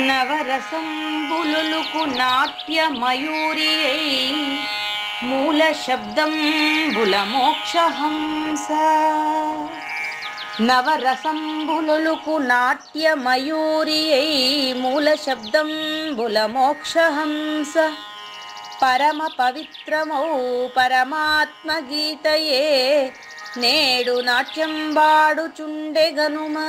నవరసంబులుకు నాట్య మయూరియై మూల శబ్దంబుల మోక్షహంస. నవరసంబులుకు నాట్య మయూరియై మూల శబ్దంబుల మోక్షహంస. పరమ పవిత్రమౌ పరమాత్మ గీతయే నేడు నాట్యం వాడుచుండెగనుమా.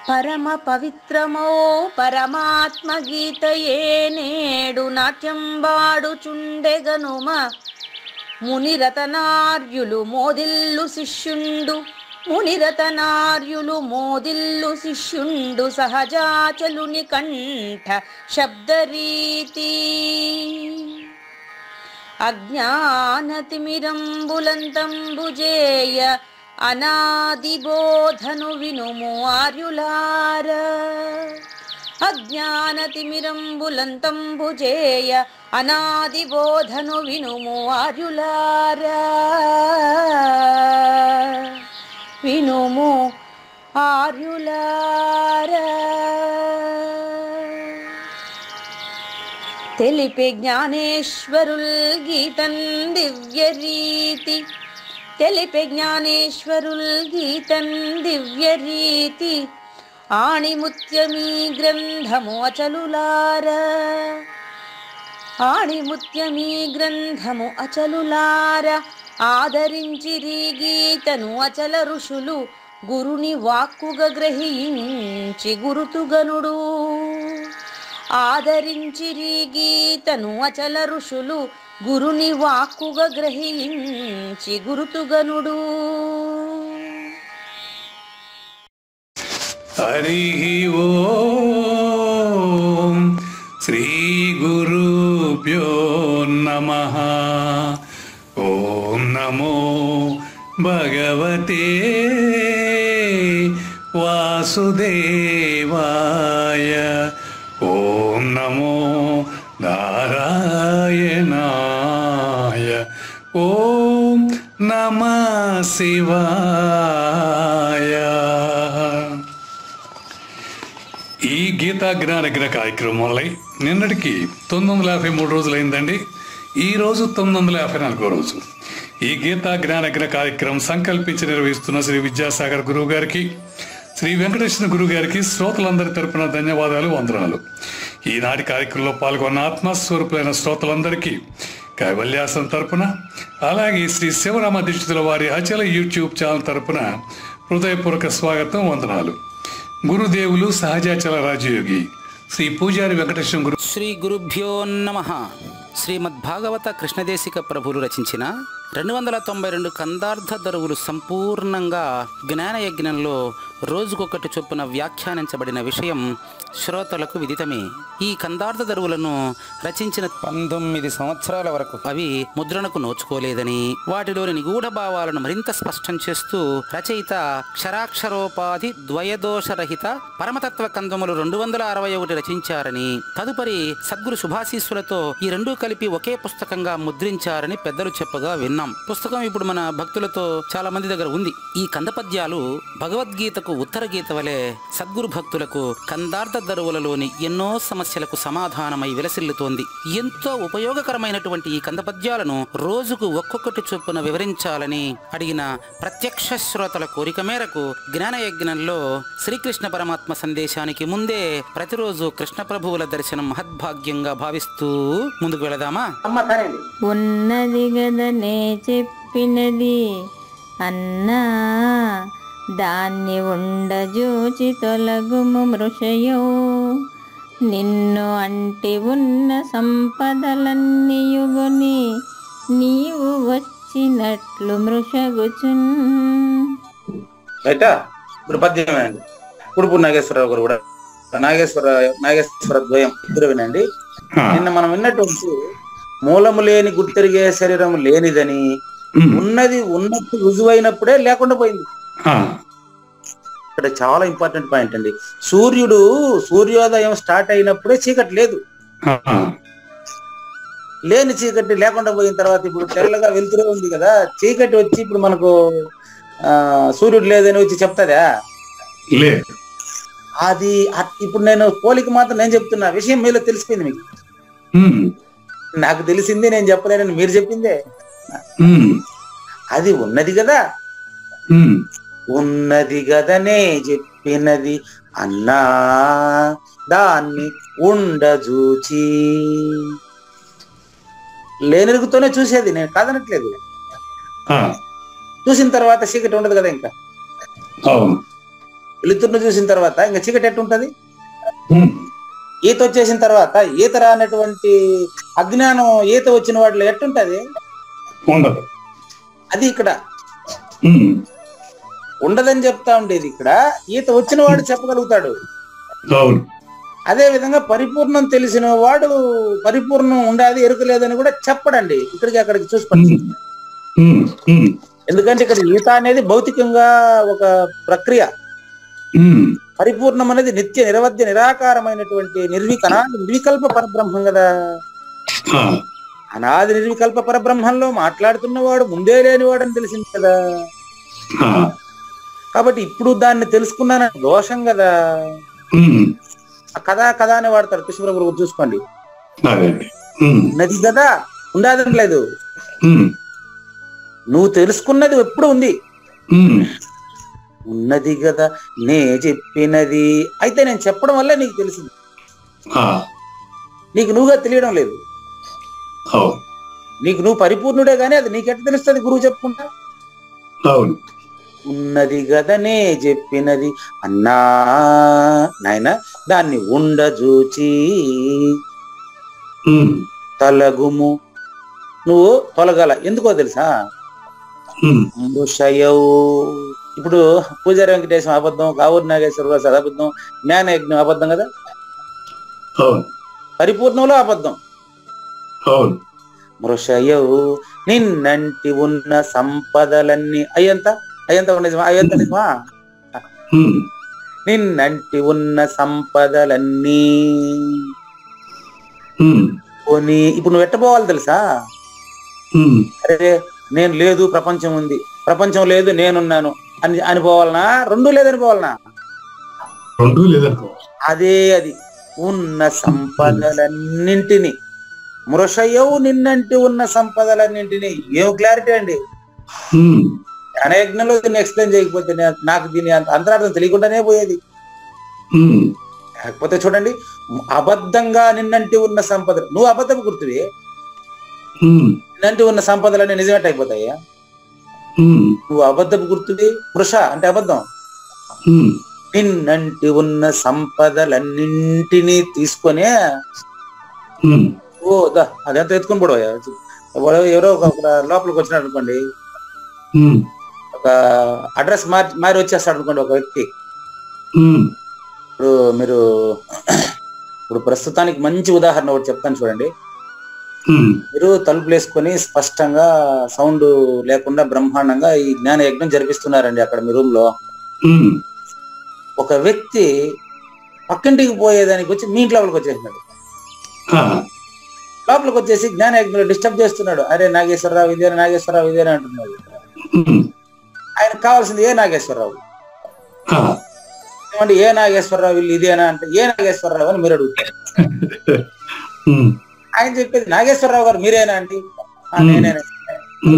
పరమ పవిత్రమో పరమాత్మ గీతయే నేడు నాట్యం వాడుచుండెగనుమ. మునిరతనార్యులు మోదిల్లు శిష్యుండు, మునిరతనార్యులు మోదిల్లు శిష్యుండు సహజాచలుని కంఠ శబ్దరీతి. అజ్ఞానతిమిరంబులంతంబుజేయ అనాది బోధను వినుము ఆర్యులార. అజ్ఞానతిమిరంబులంతంబుజేయ అనాది బోధను వినుము ఆర్యులార. వినుము ఆర్యులార. తెలిపే జ్ఞానేశ్వరుల్ గీతం దివ్య రీతి. తెలిపే జ్ఞానేశ్వరుల్ గీతం దివ్య రీతి. ఆణిముత్యమీ గ్రంథము అచలులార. ఆణిముత్యమీ గ్రంథము అచలులార. ఆదరించిరి గీతను అచల ఋషులు గురుని వాక్కుగా గ్రహించి గురుతుగనుడు. ఆదరించిరి గీతను అచల ఋషులు గురుని వాక్కుగా గ్రహించి గురుతుగనుడు. హరి ఓం శ్రీ గురుభ్యో నమః. ఓం నమో భగవతే వాసుదేవాయ. ఓం నమో నారాయణాయ. ఓం నమః శివాయ. ఈ గీతా జ్ఞానగ్ర కార్యక్రమం వల్ల నిన్నటికి 953 రోజులైందండి. ఈరోజు 954 రోజు. ఈ గీతా జ్ఞానగ్ర కార్యక్రమం సంకల్పించి నిర్వహిస్తున్న శ్రీ విద్యాసాగర్ గురువు గారికి, శ్రీ వెంకటేశ్వర గురువు గారికి శ్రోతలందరి తరపున ధన్యవాదాలు, వందనాలు. ఈనాటి కార్యక్రమంలో పాల్గొన్న ఆత్మస్వరూపులైన శ్రోతలందరికీ కైవల్యాసం తరపున, అలాగే శ్రీ శివరామ దీక్షితుల వారి అచల యూట్యూబ్ ఛానల్ తరపున హృదయపూర్వక స్వాగతం, వందనాలు. గురుదేవులు సహజాచల రాజయోగి శ్రీ పూజారి వెంకటేశ్వర గురు. శ్రీ గురుభ్యో నమః. శ్రీమద్భాగవత కృష్ణదేశిక ప్రభులు రచించిన 292 కందార్థ దరువులు సంపూర్ణంగా జ్ఞానయజ్ఞంలో రోజుకొకటి చొప్పున వ్యాఖ్యానించబడిన విషయం శ్రోతలకు విదితమే. ఈ కందార్థ దరువులను రచించిన 19 సంవత్సరాల వరకు అవి ముద్రణకు నోచుకోలేదని, వాటిలోని నిగూఢ భావాలను మరింత స్పష్టం చేస్తూ రచయిత క్షరాక్షరోపాధి ద్వయదోషరహిత పరమతత్వ కందములు 261 రచించారని, తదుపరి సద్గురు శుభాశీస్సులతో ఈ రెండూ కలిపి ఒకే పుస్తకంగా ముద్రించారని పెద్దలు చెప్పగా విన్నాం. పుస్తకం ఇప్పుడు మన భక్తులతో చాలా మంది దగ్గర ఉంది. ఈ కందపద్యాలు భగవద్గీతకు ఉత్తర గీత వలె సద్గురు భక్తులకు కందార్థ దరువులలోని ఎన్నో సమస్యలకు సమాధానమై విలసిల్లుతోంది. ఎంతో ఉపయోగకరమైనటువంటి ఈ కందపద్యాలను రోజుకు ఒక్కొక్కటి చొప్పున వివరించాలని అడిగిన ప్రత్యక్ష శ్రోతల కోరిక మేరకు జ్ఞానయజ్ఞంలో శ్రీకృష్ణ పరమాత్మ సందేశానికి ముందే ప్రతిరోజు కృష్ణ ప్రభువుల దర్శనం మహద్భాగ్యంగా భావిస్తూ ముందుకు వెళదామా? ఉన్నది గదనే చెప్పినది అన్నా, దాన్ని ఉండజూచి తొలగుము మృషయో. నిన్ను అంటి ఉన్న సంపదలన్నీయుగొని నీవు వచ్చినట్లు మృషగుచున్. అయితే ఇప్పుడు పద్యం వినండి. ఉడుపు నాగేశ్వరరావు గారు కూడా నాగేశ్వర ద్వయం ఇద్దరు వినండి. నిన్న మనం విన్నటువంటి మూలము లేని గుర్తెరిగే శరీరం లేనిదని, ఉన్నది ఉన్నట్టు రుజువైనప్పుడే లేకుండా పోయింది. ఇక్కడ చాలా ఇంపార్టెంట్ పాయింట్ అండి. సూర్యోదయం స్టార్ట్ అయినప్పుడే చీకటి లేదు. లేని చీకటి లేకుండా పోయిన తర్వాత ఇప్పుడు తెల్లగా వెళ్తూనే ఉంది కదా. చీకటి వచ్చి ఇప్పుడు మనకు సూర్యుడు లేదని వచ్చి చెప్తాదా? అది ఇప్పుడు నేను పోలిక మాత్రం నేను చెప్తున్నా, విషయం మీలో తెలిసిపోయింది మీకు. నాకు తెలిసింది నేను చెప్పలేనని మీరు చెప్పిందే. అది ఉన్నది కదా, ఉన్నది గదనే చెప్పినది అన్నా దాన్ని ఉండజూచి. లేనెరుగుతూనే చూసేది, నేను కాదనట్లేదు. చూసిన తర్వాత చీకటి ఉండదు కదా, ఇంకా వెలుతురును చూసిన తర్వాత ఇంకా చీకటి ఎట్టుంటది? ఈత వచ్చేసిన తర్వాత ఈత రానటువంటి అజ్ఞానం ఈత వచ్చిన వాటిలో ఎట్టుంటది? అది ఇక్కడ ఉండదని చెప్తా ఉండేది, ఇక్కడ ఈత వచ్చిన వాడు చెప్పగలుగుతాడు. అదే విధంగా పరిపూర్ణం తెలిసిన వాడు పరిపూర్ణం ఉండాలి ఎరుక లేదని కూడా చెప్పడండి. ఇక్కడికి అక్కడికి చూసుకోండి. ఎందుకంటే ఇక్కడ ఈత అనేది భౌతికంగా ఒక ప్రక్రియ, పరిపూర్ణం అనేది నిత్య నిరవధ్య నిరాకారమైనటువంటి నిర్వికల్ప పరబ్రహ్మం కదా. అనాది నిర్వికల్ప పరబ్రహ్మంలో మాట్లాడుతున్నవాడు ముందే లేనివాడు అని తెలిసింది కదా. కాబట్టి ఇప్పుడు దాన్ని తెలుసుకున్నానని దోషం కదా. కథ అని వాడతారు కృష్ణ గురువు, చూసుకోండి. నది కదా ఉండాలని లేదు, నువ్వు తెలుసుకున్నది ఎప్పుడు ఉంది. ఉన్నది కదా నే చెప్పినది, అయితే నేను చెప్పడం వల్ల నీకు తెలిసింది, నీకు నువ్వుగా తెలియడం లేదు. నీకు నువ్వు పరిపూర్ణుడే గానీ అది నీకెట్ట తెలుస్తుంది గురువు చెప్పుకుంటా? ఉన్నది గదనే చెప్పినది అన్నా నాయన దాన్ని ఉండజూచి తొలగుము. నువ్వు తొలగాల, ఎందుకో తెలుసా? మృషయవు. ఇప్పుడు పూజారి వెంకటేశ్వర అబద్ధం, కావూరు నాగేశ్వరరావు అబద్ధం, జ్ఞానయజ్ఞం అబద్ధం కదా, పరిపూర్ణంలో అబద్ధం. మృషయవు నిన్నంటి ఉన్న సంపదలన్నీ అయ్యంత నిజమా? అయ్యంత నిజమా? నిన్నంటి ఉన్న సంపదలన్నీ కొని ఇప్పుడు నువ్వు ఎట్టపోవాలి తెలుసా? అరే నేను లేదు ప్రపంచం ఉంది, ప్రపంచం లేదు నేనున్నాను అని అనిపోవాలనా? రెండూ లేదనిపోవాలనా? అదే అది ఉన్న సంపదలన్నింటినీ మృషయవు నిన్నంటి ఉన్న సంపదలన్నింటినీ. ఏం క్లారిటీ అండి! జ్ఞానయజ్ఞంలో దీన్ని ఎక్స్ప్లెయిన్ చేయకపోతే నాకు దీని అంతరార్థం తెలియకుండానే పోయేది. కాకపోతే చూడండి, అబద్ధంగా నిన్నంటి ఉన్న సంపదలు, నువ్వు అబద్ధపు గుర్తువి, నిన్నంటి ఉన్న సంపదలన్నీ నిజమేట అయిపోతాయా? నువ్వు అబద్ధపు గుర్తువి, వృష అంటే అబద్ధం. నిన్నంటి ఉన్న సంపదలన్నింటినీ తీసుకొనే అదంతా ఎత్తుకొని పోవా. ఎవరో లోపలికి వచ్చినాడు అనుకోండి, ఒక అడ్రస్ మారి వచ్చేస్తాడు అనుకోండి ఒక వ్యక్తి. ఇప్పుడు ప్రస్తుతానికి మంచి ఉదాహరణ ఒకటి చెప్తాను చూడండి. మీరు తలుపులు వేసుకొని స్పష్టంగా సౌండ్ లేకుండా బ్రహ్మాండంగా ఈ జ్ఞాన యజ్ఞం జరిపిస్తున్నారండి అక్కడ మీ రూమ్ లో. ఒక వ్యక్తి పక్కింటికి పోయేదానికి వచ్చి మీ ఇంటి లోపలికి వచ్చేసినాడు. లోపలికి వచ్చేసి జ్ఞాన యజ్ఞంలో డిస్టర్బ్ చేస్తున్నాడు. అరే నాగేశ్వరరావు ఇదేనా, నాగేశ్వరరావు ఇదేనా అంటున్నాడు. ఆయనకు కావాల్సింది ఏ నాగేశ్వరరావు. ఏమంటే ఏ నాగేశ్వరరావు వీళ్ళు ఇదేనా అంటే ఏ నాగేశ్వరరావు అని మీరు అడుగుతారు. ఆయన చెప్పేది నాగేశ్వరరావు గారు మీరేనా అండి? నేనే.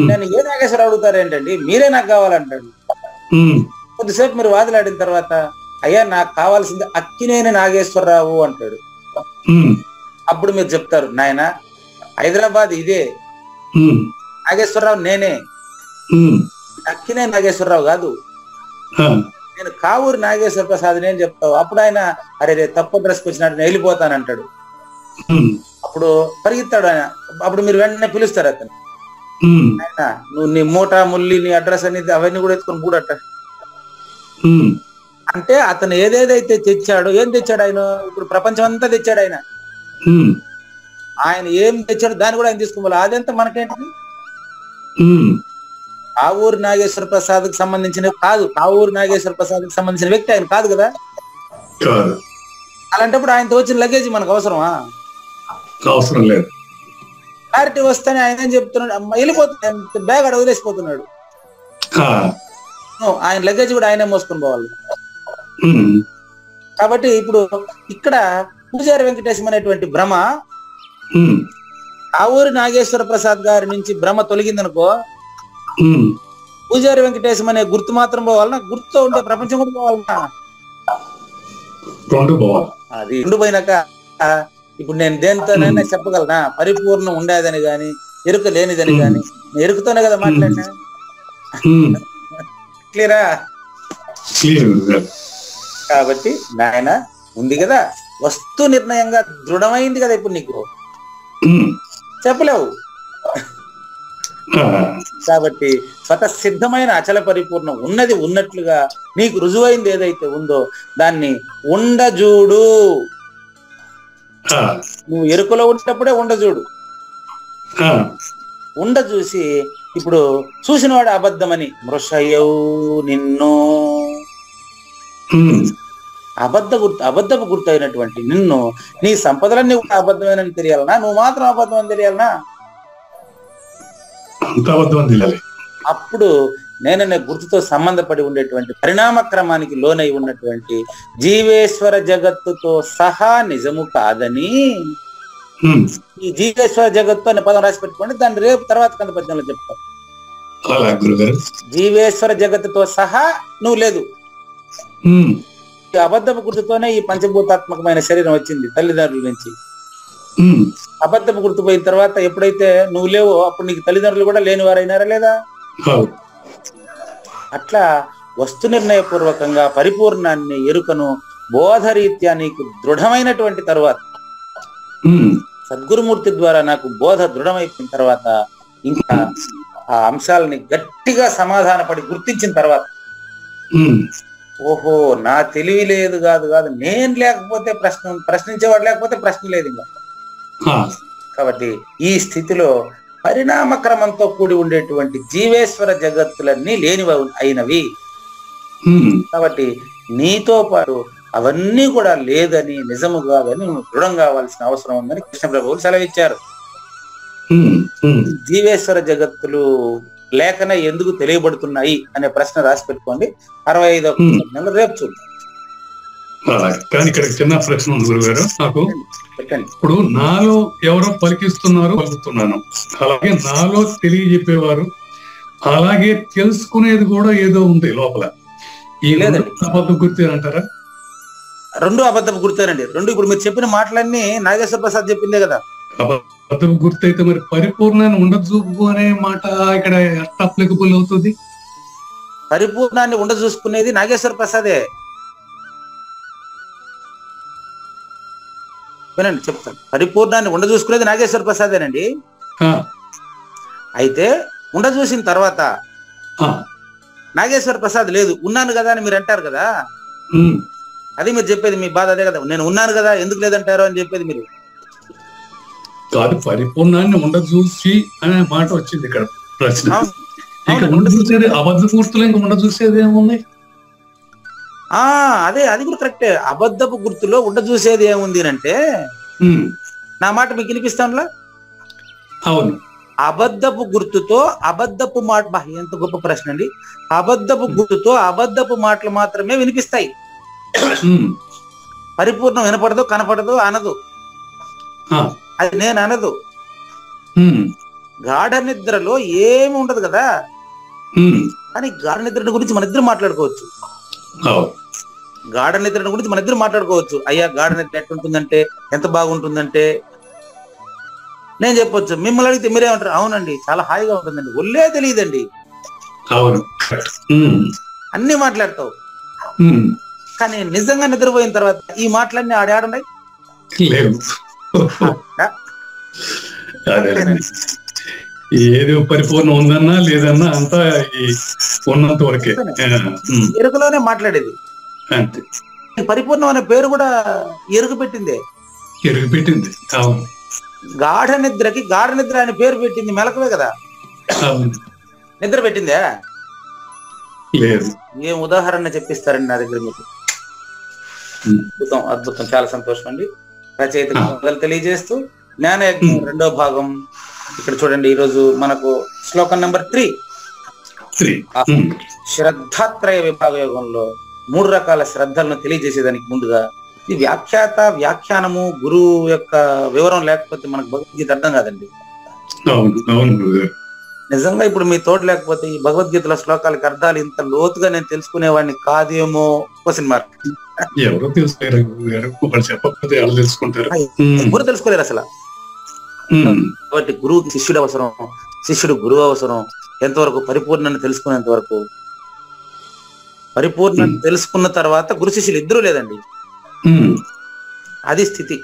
నేను ఏ నాగేశ్వరరావు అడుగుతారు ఏంటండి, మీరే నాకు కావాలంటాడు. కొద్దిసేపు మీరు వాదిలాడిన తర్వాత అయ్యా నాకు కావాల్సింది అక్కినేని నాగేశ్వరరావు అంటాడు. అప్పుడు మీరు చెప్తారు నాయన హైదరాబాద్ ఇదే, నాగేశ్వరరావు నేనే, అక్కినేని నాగేశ్వరరావు కాదు, నేను కావూరు నాగేశ్వర ప్రసాద్ నేను చెప్తావు. అప్పుడు ఆయన అరే తప్పు డ్రెస్కి వచ్చినట్టు నేను వెళ్ళిపోతానంటాడు. అప్పుడు పరిగెత్తాడు ఆయన. అప్పుడు మీరు వెంటనే పిలుస్తారు అతను, ఆయన నువ్వు నీ మూట ముల్లి నీ అడ్రస్ అనేది అవన్నీ కూడా ఎత్తుకొని కూడట. అంటే అతను ఏదేదైతే తెచ్చాడో, ఏం తెచ్చాడు ఆయన? ఇప్పుడు ప్రపంచం అంతా తెచ్చాడు ఆయన. ఆయన ఏం తెచ్చాడు దాన్ని కూడా ఆయన తీసుకోవాలి. అదంతా మనకేంటి? కావూరు నాగేశ్వర ప్రసాద్ కి సంబంధించిన కాదు, కావూరు నాగేశ్వర ప్రసాద్ కి సంబంధించిన వ్యక్తి ఆయన కాదు కదా. అలాంటప్పుడు ఆయనతో వచ్చిన లగేజ్ మనకు అవసరమా? అవసరం లేదు. క్లారిటీ వస్తేనే ఆయన ఏం చెప్తున్నాడు, వెళ్ళిపోతున్నాడు, బ్యాగ్ అక్కడ వదిలేసిపోతున్నాడు. ఆయన లగేజ్ కూడా ఆయనే మోసుకొని పోవాలి. కాబట్టి ఇప్పుడు ఇక్కడ పూజారి వెంకటేశం అనేటువంటి భ్రమ ఆ ఊరి నాగేశ్వర ప్రసాద్ గారి నుంచి భ్రమ తొలగిందనుకో, పూజారి వెంకటేశం అనే గుర్తు మాత్రం పోవాలన్నా, గుర్తుతో ఉండే ప్రపంచం కూడా పోవాలన్నా? అది రెండు పోయినాక ఇప్పుడు నేను దేనితోనైనా చెప్పగలనా? పరిపూర్ణం ఉండేదని గాని ఎరుక లేనిదని గాని, ఎరుకతోనే కదా మాట్లాడినా. క్లియరా? కాబట్టి నాయన ఉంది కదా, వస్తు నిర్ణయంగా దృఢమైంది కదా ఇప్పుడు నీకు, చెప్పలేవు. కాబట్టి స్వతసిద్ధమైన అచల పరిపూర్ణం ఉన్నది ఉన్నట్లుగా నీకు రుజువైంది ఏదైతే ఉందో దాన్ని ఉండజూడు. నువ్వు ఎరుకలో ఉన్నప్పుడే ఉండజూడు. ఉండ చూసి ఇప్పుడు చూసినవాడు అబద్ధమని మృషయౌ నిన్ను, అబద్ధపు గుర్తు అయినటువంటి నిన్ను, నీ సంపదలన్నీ కూడా అబద్ధమేనని తెలియాలనా? నువ్వు మాత్రం అబద్ధం అని తెలియాలనా? అప్పుడు నేననే గుర్తుతో సంబంధపడి ఉండేటువంటి పరిణామ క్రమానికి లోనై ఉన్నటువంటి జీవేశ్వర జగత్తుతో సహా నిజము కాదని, ఈ జీవేశ్వర జగత్తు అనే పదం రాసి పెట్టుకోండి, దాన్ని రేపు తర్వాత కంద పద్యంలో చెప్తాను. జీవేశ్వర జగత్తుతో సహా నువ్వు లేదు. అబద్ధపు గుర్తుతోనే ఈ పంచభూతాత్మకమైన శరీరం వచ్చింది తల్లిదండ్రుల నుంచి. అబద్ధపు గుర్తు పోయిన తర్వాత ఎప్పుడైతే నువ్వు లేవో అప్పుడు నీకు తల్లిదండ్రులు కూడా లేని వారైనారా లేదా? అట్లా వస్తు నిర్ణయపూర్వకంగా పరిపూర్ణాన్ని ఎరుకను బోధరీత్యా నీకు దృఢమైనటువంటి తర్వాత, సద్గురుమూర్తి ద్వారా నాకు బోధ దృఢమైపోయిన తర్వాత, ఇంకా ఆ అంశాలని గట్టిగా సమాధానపడి గుర్తించిన తర్వాత, ఓహో నా తెలివి లేదు కాదు నేను లేకపోతే ప్రశ్నించేవాడు లేకపోతే ప్రశ్న లేదు ఇంకా. కాబట్టి ఈ స్థితిలో పరిణామ క్రమంతో కూడి ఉండేటువంటి జీవేశ్వర జగత్తులన్నీ లేనివి అయినవి. కాబట్టి నీతో పాటు అవన్నీ కూడా లేదని, నిజము కాదని నువ్వు దృఢం కావాల్సిన అవసరం ఉందని కృష్ణ ప్రభువులు సెలవిచ్చారు. జీవేశ్వర జగత్తులు లేకనే ఎందుకు తెలియబడుతున్నాయి అనే ప్రశ్న రాసి పెట్టుకోండి. 65వ రేపు చూద్దాం. కానీ ఇక్కడ చిన్న ప్రశ్న ఉంది గురుగారు నాకు. ఇప్పుడు నాలో ఎవరో పలుకుతున్నాను, అలాగే నాలో తెలియజెప్పేవారు, అలాగే తెలుసుకునేది కూడా ఏదో ఉంది లోపల. ఈ అబద్ధపు గుర్తు అంటారా? రెండు అబద్ధపు గుర్తేనండి. రెండు ఇప్పుడు మీరు చెప్పిన మాటలన్నీ నాగేశ్వర ప్రసాద్ చెప్పిందే కదా. అబద్ధపు గుర్తు అయితే మరి పరిపూర్ణాన్ని ఉండచూపు అనే మాట ఇక్కడ అప్లికబుల్ అవుతుంది. పరిపూర్ణాన్ని ఉండచూసుకునేది నాగేశ్వర ప్రసాదే. వినండి చెప్తాను. పరిపూర్ణాన్ని ఉండచూసుకునేది నాగేశ్వర ప్రసాదేనండి. అయితే ఉండచూసిన తర్వాత నాగేశ్వర ప్రసాద్ లేదు, ఉన్నాను కదా అని మీరు అంటారు కదా, అది మీరు చెప్పేది. మీ బాధ అదే కదా, నేను ఉన్నాను కదా ఎందుకు లేదంటారు అని చెప్పేది మీరు కాదు. పరిపూర్ణాన్ని ఉండచూసి అనే మాట వచ్చింది ఇక్కడ ప్రశ్న. ఉండచూసేది అబద్ధ గుర్తులు, ఇంకా ఉండచూసేది ఏముంది? అదే, అది కూడా కరెక్టే. అబద్ధపు గుర్తులో ఉండచూసేది ఏముంది అంటే, నా మాట మీకు వినిపిస్తానులా? అవును. అబద్ధపు గుర్తుతో అబద్ధపు మాట, ఎంత గొప్ప ప్రశ్న అండి. అబద్ధపు గుర్తుతో అబద్ధపు మాటలు మాత్రమే వినిపిస్తాయి. పరిపూర్ణం వినపడదు, కనపడదు, అనదు. అది నేను అనదు. గాఢ నిద్రలో ఏమి ఉండదు కదా, కానీ గాఢ నిద్ర గురించి మన ఇద్దరు మాట్లాడుకోవచ్చు. గాఢ నిద్ర గురించి మన ఇద్దరు మాట్లాడుకోవచ్చు. అయ్యా గాఢ నిద్ర ఎట్లుంటుందంటే, ఎంత బాగుంటుందంటే నేను చెప్పొచ్చు. మిమ్మల్ని అడిగితే మీరేమంటారు? అవునండి చాలా హాయిగా ఉంటుందండి. ఒళ్ళే తెలియదండి, అన్ని మాట్లాడతావు. కానీ నిజంగా నిద్రపోయిన తర్వాత ఈ మాటలన్నీ ఆడాడున్నాయి. ఏది పరిపూర్ణం ఉందన్నా లేదన్నా అంతా ఉన్నంత వరకే ఎరుకలోనే మాట్లాడేది. పరిపూర్ణం అనే పేరు కూడా ఎరుకు పెట్టిందే. ఎరుకు పెట్టింది. గాఢ నిద్రకి గాఢ నిద్ర అనే పేరు పెట్టింది మెలకువే కదా. నిద్ర పెట్టిందే లేదు. ఏం ఉదాహరణ చెప్పిస్తారండి నా దగ్గర మీకు? అద్భుతం, అద్భుతం, చాలా సంతోషం అండి. రచయితకు మొదలు తెలియజేస్తూ జ్ఞానయజ్ఞం 2వ భాగం ఇక్కడ చూడండి. ఈరోజు మనకు శ్లోకం నెంబర్ 3 శ్రద్ధాత్రయ విభాగ యోగంలో 3 రకాల శ్రద్ధలను తెలియజేసేదానికి ముందుగా ఈ వ్యాఖ్యానము గురువు యొక్క వివరం లేకపోతే మనకు భగవద్గీత అర్థం కాదండి. నిజంగా ఇప్పుడు మీ తోడు లేకపోతే ఈ భగవద్గీతలో శ్లోకాలకి అర్థాలు ఇంత లోతుగా నేను తెలుసుకునేవాడిని కాదేమో. Question mark. ఎవరు తెలుసుకోలేరు అసలు. కాబట్టి గురువుకి శిష్యుడు అవసరం, శిష్యుడు గురువు అవసరం. ఎంతవరకు పరిపూర్ణాన్ని తెలుసుకునేంత వరకు. పరిపూర్ణాన్ని తెలుసుకున్న తర్వాత గురు శిష్యులు ఇద్దరు లేదండి, అది స్థితి.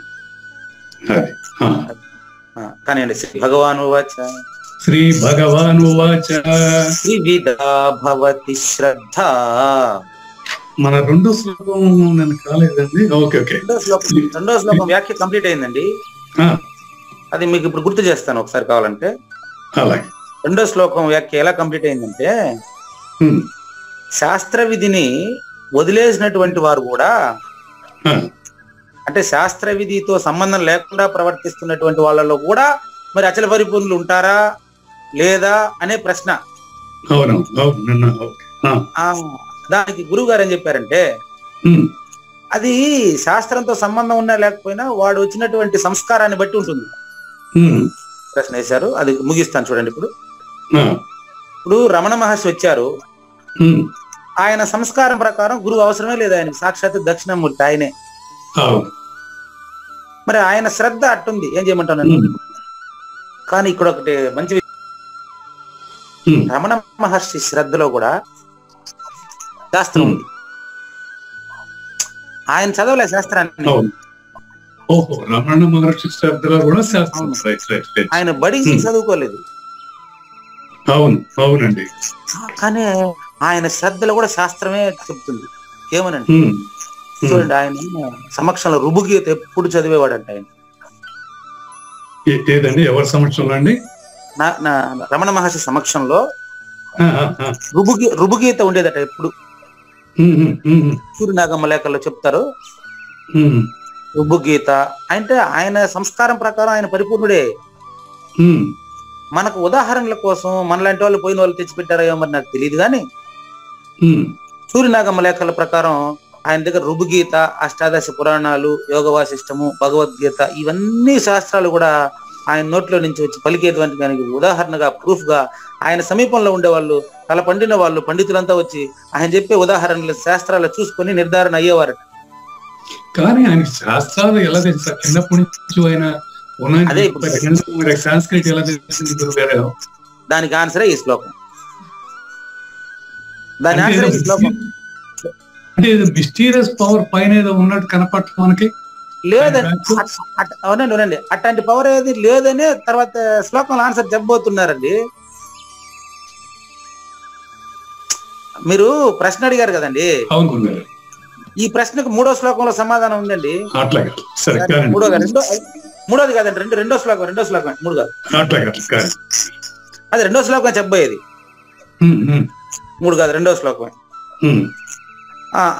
కానీ అండి శ్రీ భగవాను వాచ త్రివిధా భవతి శ్రద్ధ. మన రెండో శ్లోకం నేను కాలేదండి. రెండో శ్లోకం వ్యాఖ్య కంప్లీట్ అయిందండి. అది మీకు ఇప్పుడు గుర్తు చేస్తాను ఒకసారి కావాలంటే. రెండో శ్లోకం వ్యాఖ్య ఎలా కంప్లీట్ అయిందంటే, శాస్త్ర విధిని వదిలేసినటువంటి వారు కూడా, అంటే శాస్త్ర విధితో సంబంధం లేకుండా ప్రవర్తిస్తున్నటువంటి వాళ్ళలో కూడా మరి అచల పరిపూర్ణులు ఉంటారా లేదా అనే ప్రశ్న. దానికి గురువు గారు ఏం చెప్పారంటే, అది శాస్త్రంతో సంబంధం ఉన్నా లేకపోయినా వాడు వచ్చినటువంటి సంస్కారాన్ని బట్టి ఉంటుంది. ప్రశ్న వేశారు, అది ముగిస్తాను చూడండి. ఇప్పుడు రమణ మహర్షి వచ్చారు, ఆయన సంస్కారం ప్రకారం గురువు అవసరమే లేదు, ఆయన సాక్షాత్ దక్షిణమూర్తి ఆయనే. మరి ఆయన శ్రద్ధ అట్టుంది, ఏం చేయమంటాను. కానీ ఇక్కడ ఒకటి మంచి, రమణ మహర్షి శ్రద్ధలో కూడా శాస్త్రం ఉంది. ఆయన చదవలే శాస్త్రాన్ని, రమణ మహర్షి శ్రద్ధలో కూడా శాస్త్రం. ఆయన బడి చదువుకోలేదు. అవునండి. కానీ ఆయన శ్రద్ధలో కూడా శాస్త్రమే చెప్తుంది. ఏమనండి చూడండి, ఆయన సమక్షంలో రుభుగీత ఎప్పుడు చదివేవాడంట. ఆయన ఏదండి, ఎవరి సమక్షంలో అండి? రమణ మహర్షి సమక్షంలో రుభుగీత ఉండేదట ఎప్పుడు. సూర్యనాగమ్మ లేఖల్లో చెప్తారు రుభుగీత అంటే. ఆయన సంస్కారం ప్రకారం ఆయన పరిపూర్ణుడే. మనకు ఉదాహరణల కోసం మనలాంటి వాళ్ళు పోయిన వాళ్ళు తెచ్చిపెట్టారో ఏమో మరి నాకు తెలియదు, కానీ సూర్యనాగమ్మ లేఖల ప్రకారం ఆయన దగ్గర రుభుగీత, అష్టాదశ పురాణాలు, యోగ వాసిష్టము, భగవద్గీత, ఇవన్నీ శాస్త్రాలు కూడా ఆయన నోట్లో నుంచి వచ్చి పలికేటువంటి దానికి ఉదాహరణగా, ప్రూఫ్ గా ఆయన సమీపంలో ఉండేవాళ్ళు, తల పండిన వాళ్ళు, పండితులంతా వచ్చి ఆయన చెప్పే ఉదాహరణలు శాస్త్రాలు చూసుకొని నిర్ధారణ అయ్యేవారు. కానీ ఆయన శాస్త్రాలు ఎలా తెలుసా? చిన్నప్పటి నుంచి ఆయన సంస్కృతి ఎలా తెలిసింది? దానికి ఆన్సరే ఈ శ్లోకం. దాని ఆన్సరే ఈ శ్లోకం. అంటే మిస్టీరియస్ పవర్ పైన ఏదో ఉన్నట్టు కనపడటం మనకి లేదండి. అవునండి, అట్లాంటి పవర్ ఏది లేదనే తర్వాత శ్లోకంలో ఆన్సర్ చెప్పబోతున్నారండి. మీరు ప్రశ్న అడిగారు కదండి, ఈ ప్రశ్నకు 3వ శ్లోకంలో సమాధానం ఉందండి. మూడోది కాదండి, రెండో శ్లోకం 3 కాదు, అది 2వ శ్లోకం చెప్పబోయేది. 3 కాదు, 2వ శ్లోకమే.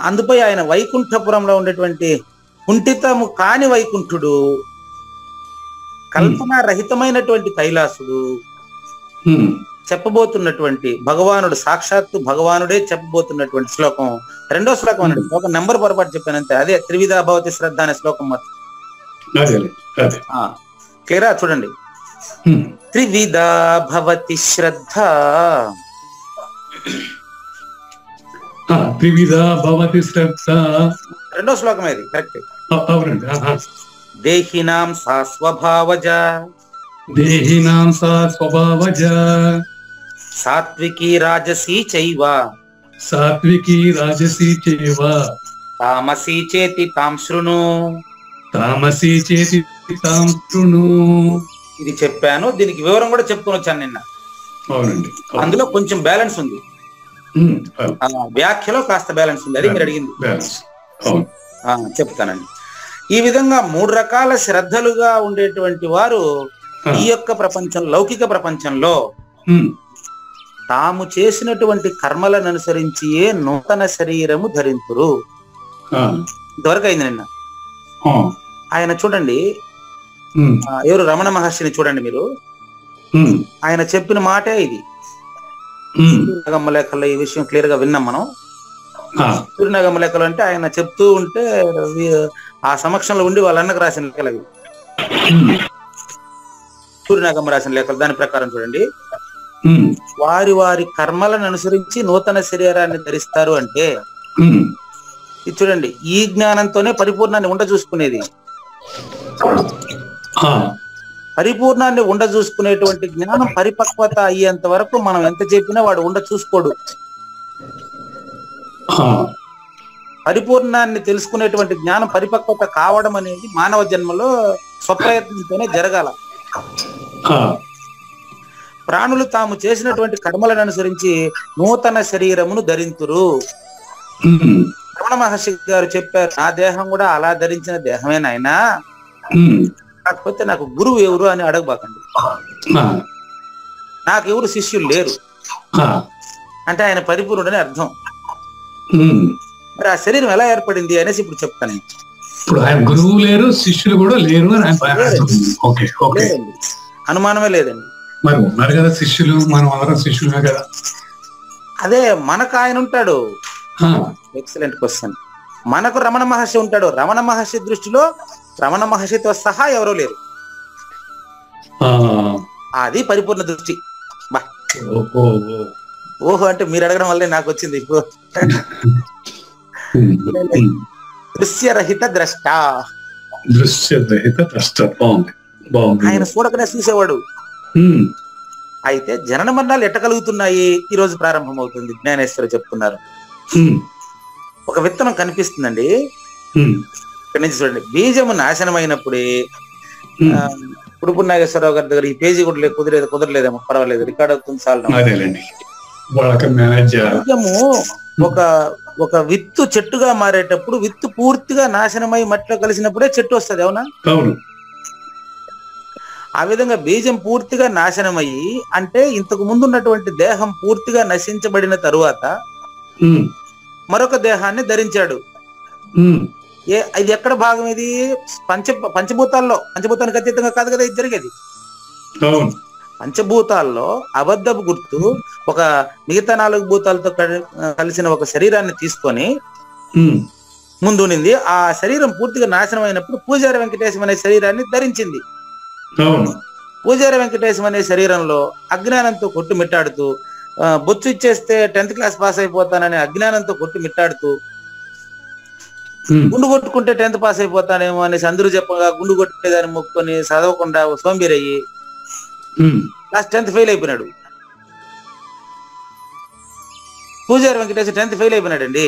అందుపై ఆయన వైకుంఠపురంలో ఉండేటువంటి కుంఠితము కాని వైకుంఠుడు, కల్పన రహితమైనటువంటి కైలాసుడు చెప్పబోతున్నటువంటి భగవానుడు, సాక్షాత్తు భగవానుడే చెప్పబోతున్నటువంటి శ్లోకం 2వ శ్లోకం అన్నాడు. శ్లోకం నెంబర్ పొరపాటు చెప్పానంతే. అదే త్రివిధా భవతి శ్రద్ధ అనే శ్లోకం మాత్రం. క్లియరా? చూడండి, త్రివిధా భవతి శ్రద్ధ. త్రివిధా భవతి శ్రద్ధ 2వ శ్లోకం ఇది కరెక్ట్. దేహినాం సా స్వభావజ, దేహినాం సా స్వభావజ, సాత్వికీ రాజసీ చైవ, సాత్వికీ రాజసీ చైవ, తామసీ చేతి తాం శృణు, తామసీ చేతి తాం శృణు. ఇది చెప్పాను, దీనికి వివరం కూడా చెప్పుకొని వచ్చాను నిన్న. అవునండి, అందులో కొంచెం బ్యాలెన్స్ ఉంది, వ్యాఖ్యలో కాస్త బ్యాలెన్స్ ఉంది. అది మీరు అడిగింది, చెప్తానండి. ఈ విధంగా 3 రకాల శ్రద్ధలుగా ఉండేటువంటి వారు ఈ యొక్క ప్రపంచం, లౌకిక ప్రపంచంలో తాము చేసినటువంటి కర్మలను అనుసరించి నూతన శరీరము ధరింతురు. ఇంతవరకు అయింది నిన్న. ఆయన చూడండి, ఎవరు రమణ మహర్షిని చూడండి మీరు, ఆయన చెప్పిన మాటే ఇది. లేఖల్లో ఈ విషయం క్లియర్ గా విన్నాం మనం. సూర్యనాగమ్మ లెక్కలు అంటే ఆయన చెప్తూ ఉంటే ఆ సమక్షంలో ఉండి వాళ్ళ అన్నకు రాసిన లెక్కలు అవి. సూర్యనాగమ్మ రాసిన లెక్కలు దాని ప్రకారం చూడండి, వారి వారి కర్మలను అనుసరించి నూతన శరీరాన్ని ధరిస్తారు అంటే ఇది చూడండి, ఈ జ్ఞానంతోనే పరిపూర్ణాన్ని ఉండ చూసుకునేది. పరిపూర్ణాన్ని ఉండ చూసుకునేటువంటి జ్ఞానం పరిపక్వత అయ్యేంత వరకు మనం ఎంత చెప్పినా వాడు ఉండ చూసుకోడు. పరిపూర్ణాన్ని తెలుసుకునేటువంటి జ్ఞానం పరిపక్వత కావడం అనేది మానవ జన్మలో స్వప్రయత్నంతోనే జరగాల. ప్రాణులు తాము చేసినటువంటి కర్మలను అనుసరించి నూతన శరీరమును ధరింతురు. రమణ మహర్షి గారు చెప్పారు, నా దేహం కూడా అలా ధరించిన దేహమే నాయనా, కాకపోతే నాకు గురువు ఎవరు అని అడగబాకండి, నాకు ఎవరు శిష్యులు లేరు అంటే ఆయన పరిపూర్ణుడని అర్థం. మరి ఆ శరీరం ఎలా ఏర్పడింది అనేసి ఇప్పుడు చెప్తాను. ఇప్పుడు ఆయన గురువు లేరు, శిష్యులు కూడా లేరు అని అనుమానమే లేదండి. మరి ఉన్నారు కదా శిష్యులు, మనం అందరం శిష్యులమే కదా. అదే మనకు ఆయన ఉంటాడు. Excellent question. మనకు రమణ మహర్షి ఉంటాడు. రమణ మహర్షి దృష్టిలో రమణ మహర్షితో సహా ఎవరూ లేరు. అది పరిపూర్ణ దృష్టి. బా ఓహో అంటే మీరు అడగడం వల్లే నాకు వచ్చింది ఇప్పుడు. దృశ్యరహిత ద్రష్ట. దృశ్యరహిత ద్రష్ట. ఆయన చూడకనే చూసేవాడు. అయితే జనన మరణాలు ఎట్ట కలుగుతున్నాయి ఈ రోజు ప్రారంభం అవుతుంది. జ్ఞానేశ్వరు చెప్తున్నారు, ఒక విత్తనం కనిపిస్తుందండి. ఇక్కడి నుంచి చూడండి, బీజము నాశనమైనప్పుడే. ఉడుపు నాగేశ్వరరావు గారి దగ్గర ఈ పేజీ కూడా కుదరలేదేమో, పర్వాలేదు, రికార్డ్ అవుతుంది చాలు. బీజము ఒక విత్తు చెట్టుగా మారేటప్పుడు విత్తు పూర్తిగా నాశనమై మట్టిలో కలిసినప్పుడే చెట్టు వస్తుంది, అవునా? ఆ విధంగా బీజం పూర్తిగా నాశనమయ్యి, అంటే ఇంతకు ముందు ఉన్నటువంటి దేహం పూర్తిగా నశించబడిన తరువాత మరొక దేహాన్ని ధరించాడు. ఇది ఎక్కడ భాగం? ఇది పంచభూతాల్లో. పంచభూతానికి అతీతంగా కాదు కదా ఇది జరిగేది. పంచభూతాల్లో అబద్ధపు గుర్తు ఒక మిగతా 4 భూతాలతో కలిసిన ఒక శరీరాన్ని తీసుకొని ముందునింది. ఆ శరీరం పూర్తిగా నాశనం అయినప్పుడు పూజారి వెంకటేశం అనే శరీరాన్ని ధరించింది. పూజారి వెంకటేశం అనే శరీరంలో అజ్ఞానంతో కొట్టుమిట్టాడుతూ, బొచ్చు ఇచ్చేస్తే 10th క్లాస్ పాస్ అయిపోతానని అజ్ఞానంతో కొట్టుమిట్టాడుతూ, గుండు కొట్టుకుంటే 10th పాస్ అయిపోతానేమో అనేసి అందరూ చెప్పగా గుండు కొట్టేదాన్ని మొక్కుకొని చదవకుండా సోంబేరయ్యి లాస్ట్ 10th ఫెయిల్ అయిపోయినాడు. పూజారి వెంకటేశ్వర 10th ఫెయిల్ అయిపోయినాడండి.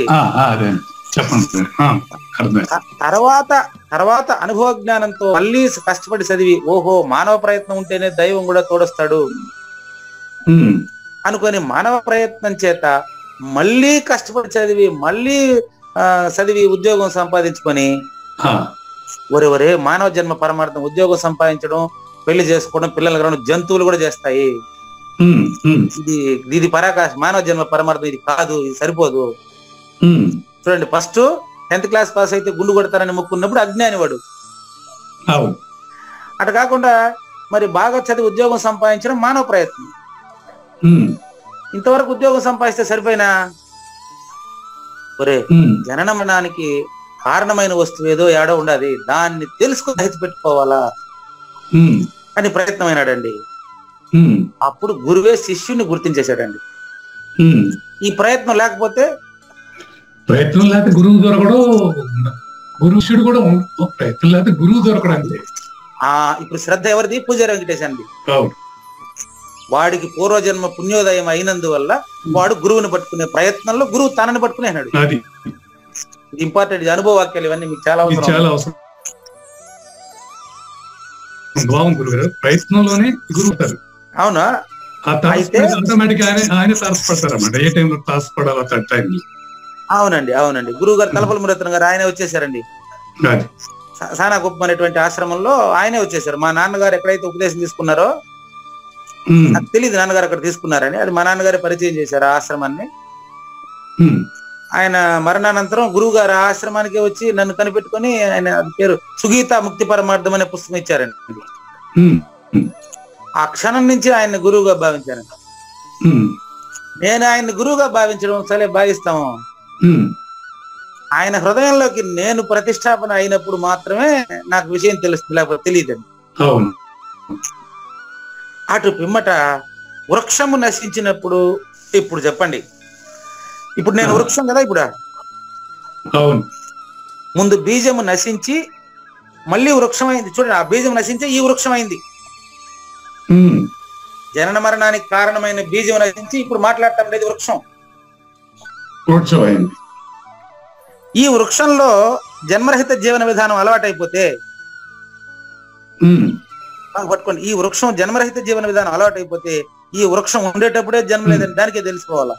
తర్వాత అనుభవ జ్ఞానంతో మళ్ళీ కష్టపడి చదివి, ఓహో మానవ ప్రయత్నం ఉంటేనే దైవం కూడా తోడొస్తాడు అనుకొని మానవ ప్రయత్నం చేత మళ్ళీ కష్టపడి చదివి చదివి ఉద్యోగం సంపాదించుకొని, ఒరే మానవ జన్మ పరమార్థం ఉద్యోగం సంపాదించడం, పెళ్లి చేసుకోవడం, పిల్లలు కలగడం జంతువులు కూడా చేస్తాయి. ఇది పరాకాశ మానవ జన్మ పరమార్థం, ఇది కాదు, ఇది సరిపోదు. చూడండి, ఫస్ట్ 10th క్లాస్ పాస్ అయితే గుండు కొడతారని మొక్కున్నప్పుడు అజ్ఞాని వాడు. అటు కాకుండా మరి బాగా చదివి ఉద్యోగం సంపాదించడం మానవ ప్రయత్నం. ఇంతవరకు ఉద్యోగం సంపాదిస్తే సరిపోయినా, ఒరే జనన మరణానికి కారణమైన వస్తువు ఏదో ఏడో ఉండదు, దాన్ని తెలుసుకుని దహిత పెట్టుకోవాలా అని ప్రయత్నమైనాడండి. అప్పుడు గురువే శిష్యుని గుర్తించేశాడండి. ఈ ప్రయత్నం లేకపోతే గురువు దొరకడు, గురువుడు కూడా ప్రయత్నం లేకపోతే గురువు దొరకడు అంతే. ఇప్పుడు శ్రద్ధ ఎవరిది? పూజారి వెంకటేశ్ అండి. వాడికి పూర్వజన్మ పుణ్యోదయం అయినందువల్ల వాడు గురువుని పట్టుకునే ప్రయత్నంలో గురువు తనని పట్టుకునే అన్నాడు. ఇంపార్టెంట్ అనుభవ వాక్యాలు ఇవన్నీ మీకు చాలా అవసరం. ప్రయత్నంలోనే గురువుతారు, అవునా? అవునండి. గురువు గారు తలపల మురత్న గారు ఆయనే వచ్చేసారండి. సానా కుప్పం అనేటువంటి ఆశ్రమంలో ఆయనే వచ్చేసారు. మా నాన్నగారు ఎక్కడైతే ఉపదేశం తీసుకున్నారో నాకు తెలియదు నాన్నగారు అక్కడ తీసుకున్నారని, అది మా నాన్నగారే పరిచయం చేశారు ఆ ఆశ్రమాన్ని. ఆయన మరణానంతరం గురువు గారు ఆ ఆశ్రమానికి వచ్చి నన్ను కనిపెట్టుకుని ఆయన పేరు సుగీత ముక్తి పరమార్థం అనే పుస్తకం ఇచ్చారండి. ఆ క్షణం నుంచి ఆయన్ని గురువుగా భావించాను. నేను ఆయన్ని గురువుగా భావించడం సరే భావిస్తాము, ఆయన హృదయంలోకి నేను ప్రతిష్టాపన అయినప్పుడు మాత్రమే నాకు విషయం తెలుస్తుంది, లేకపోతే తెలియదండి. అవును. అటు పిమ్మట వృక్షము నశించినప్పుడు ఇప్పుడు చెప్పండి, ఇప్పుడు నేను వృక్షం కదా, ఇప్పుడు అవును, ముందు బీజము నశించి మళ్ళీ వృక్షం అయింది. చూడండి, ఆ బీజం నశించి ఈ వృక్షం అయింది. జనన మరణానికి కారణమైన బీజం నశించి ఇప్పుడు మాట్లాడటం లేదు, వృక్షం అయింది. ఈ వృక్షంలో జన్మరహిత జీవన విధానం అలవాటైపోతే పట్టుకోండి, ఈ వృక్షం జన్మరహిత జీవన విధానం అలవాటైపోతే ఈ వృక్షం ఉండేటప్పుడే జన్మ లేదని దానికే తెలుసుకోవాలా.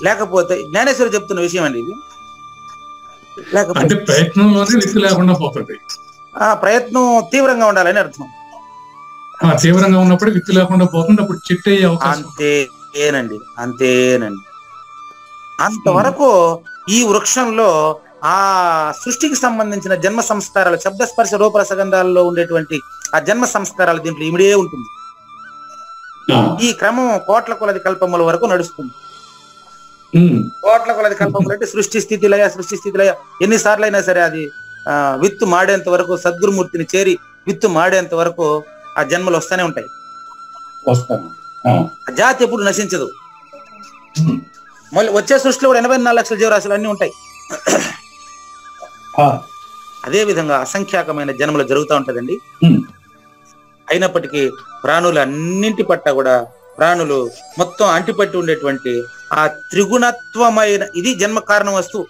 లేకపోతే జ్ఞానేశ్వరి చెప్తున్న విషయం అండి ఇది. లేకపోతే ప్రయత్నంలోనే విత్తు లేకుండా పోతుంది. ఆ ప్రయత్నం తీవ్రంగా ఉండాలని అర్థం. తీవ్రంగా ఉన్నప్పుడు విత్తు లేకుండా పోతుంది, అప్పుడు చెట్టు అయ్యే అవకాశం. అంతేనండి. అంతవరకు ఈ వృక్షంలో ఆ సృష్టికి సంబంధించిన జన్మ సంస్కారాలు, శబ్దస్పర్శ రూపరసగంధాలలో ఉండేటువంటి ఆ జన్మ సంస్కారాలు దీంట్లో ఇమిడే ఉంటుంది. ఈ క్రమం కోట్ల కొలది కల్పముల వరకు నడుస్తుంది. కోట్ల కొలది కల్పములు అంటే సృష్టి స్థితి లయ, సృష్టి స్థితి లయ ఎన్నిసార్లు అయినా సరే అది విత్తు మాడేంత వరకు, సద్గురుమూర్తిని చేరి విత్తు మాడేంత వరకు ఆ జన్మలు వస్తూనే ఉంటాయి. జాతి ఎప్పుడు నశించదు. మళ్ళీ వచ్చే సృష్టిలో కూడా 84 లక్షల జీవరాశులు అన్ని ఉంటాయి. అదే విధంగా అసంఖ్యాకమైన జన్మలు జరుగుతూ ఉంటదండి. అయినప్పటికీ ప్రాణులు అన్నింటి పట్ల కూడా ప్రాణులు మొత్తం అంటిపట్టి ఉండేటువంటి ఆ త్రిగుణత్వమైన, ఇది జన్మ కారణ వస్తువు,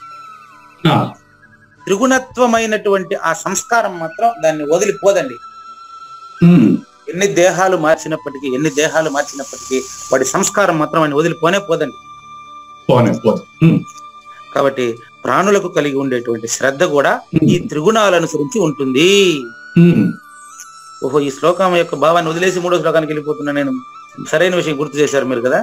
త్రిగుణత్వమైనటువంటి ఆ సంస్కారం మాత్రం దాన్ని వదిలిపోదండి. ఎన్ని దేహాలు మార్చినప్పటికీ వాడి సంస్కారం మాత్రం ఆయన వదిలిపోనే పోదండి. కాబట్టి ప్రాణులకు కలిగి ఉండేటువంటి శ్రద్ధ కూడా ఈ త్రిగుణాలను అనుసరించి ఉంటుంది. ఓహో, ఈ శ్లోకం యొక్క భావాన్ని వదిలేసి 3వ శ్లోకానికి వెళ్ళిపోతున్నా నేను. సరైన విషయం గుర్తు చేశారు మీరు కదా.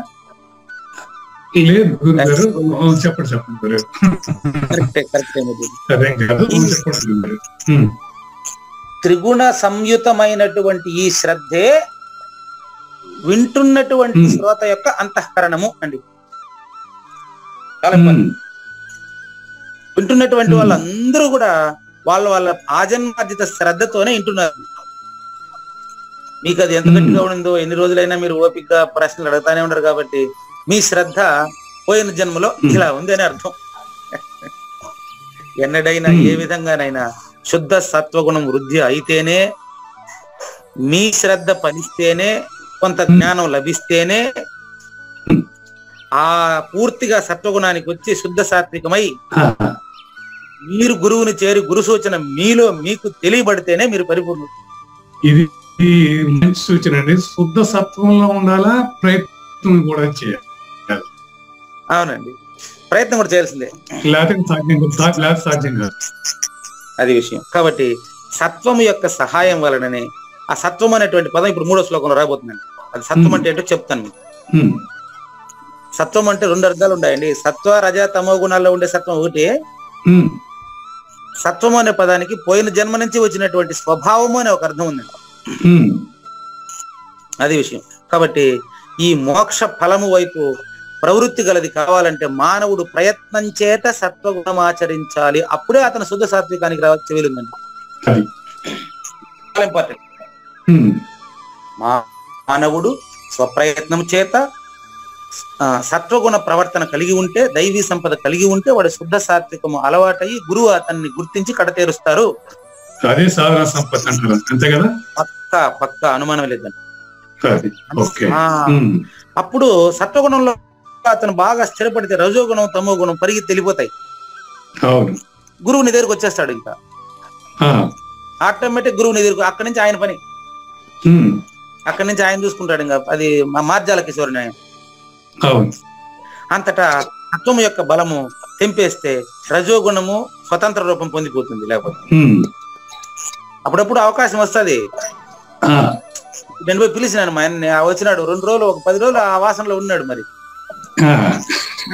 త్రిగుణ సంయుతమైనటువంటి ఈ శ్రద్ధే వింటున్నటువంటి శ్రోత యొక్క అంతఃకరణము అండి. వింటున్నటువంటి వాళ్ళందరూ కూడా వాళ్ళ ఆజన్మార్జిత శ్రద్ధతోనే వింటున్నారు. మీకు అది ఎంత గట్టిగా ఉందో ఎన్ని రోజులైనా మీరు ఓపికగా ప్రశ్నలు అడుగుతానే ఉండరు. కాబట్టి మీ శ్రద్ధ పోయిన జన్మలో ఇలా ఉంది అని అర్థం. ఎన్నడైనా ఏ విధంగానైనా శుద్ధ సత్వగుణం వృద్ధి అయితేనే, మీ శ్రద్ధ ఫలిస్తేనే, కొంత జ్ఞానం లభిస్తేనే ఆ పూర్తిగా సత్వగుణానికి వచ్చి శుద్ధ సాత్వికమై మీరు గురువుని చేరి గురు సూచన మీలో మీకు తెలియబడితేనే మీరు పరిపూర్ణుడు. ఇది మంచి సూచన అండి. శుద్ధ సత్వంలో ఉండాలా, ప్రయత్నం కూడా చేయాలి. అవునండి, ప్రయత్నం కూడా చేయాల్సిందే, సాధ్యం కాదు. అది విషయం. కాబట్టి సత్వం యొక్క సహాయం వలననే ఆ సత్వం అనేటువంటి పదం ఇప్పుడు 3వ శ్లోకంలో రాబోతుందండి. అది సత్వం అంటే ఏంటో చెప్తాను మీకు. సత్వం అంటే 2 అర్థాలు ఉన్నాయండి. సత్వ, రజ, తమో గుణాల్లో ఉండే సత్వం ఒకటి. సత్వం అనే పదానికి పోయిన జన్మ నుంచి వచ్చినటువంటి స్వభావము అనే ఒక అర్థం ఉందండి. అది విషయం. కాబట్టి ఈ మోక్ష ఫలము వైపు ప్రవృత్తి గలది కావాలంటే మానవుడు ప్రయత్నం చేత సత్వగుణం ఆచరించాలి. అప్పుడే అతను శుద్ధ సాత్వికానికి రావచ్చు వీలుందండి. చాలా ఇంపార్టెంట్. మానవుడు స్వప్రయత్నం చేత సత్వగుణ ప్రవర్తన కలిగి ఉంటే, దైవీ సంపద కలిగి ఉంటే వాడు శుద్ధ సాత్వికము అలవాటయి గురువు అతన్ని గుర్తించి కడతేరుస్తారు. అదే సాధన సంపద అంటారు, అంతే కదా? పక్కా అనుమానం లేదండి. అప్పుడు సత్వగుణంలో అతను బాగా స్థిరపడితే రజోగుణం, తమో గుణం పరిగెత్తి వెళ్ళిపోతాయి. గురువుని దగ్గరకు వచ్చేస్తాడు. ఇంకా ఆటోమేటిక్ గురువుని దగ్గరకు, అక్కడి నుంచి ఆయన పని, అక్కడి నుంచి ఆయన చూసుకుంటాడు. ఇంకా అది మార్జాల కిశోరుని ఆయన. అంతటా తత్వము యొక్క బలము తెంపేస్తే రజోగుణము స్వతంత్ర రూపం పొందిపోతుంది. లేకపోతే అప్పుడప్పుడు అవకాశం వస్తుంది. నేను పోయి పిలిచినాను మా ఆయన, వచ్చినాడు 2 రోజులు, ఒక 10 రోజులు ఆ వాసనలో ఉన్నాడు. మరి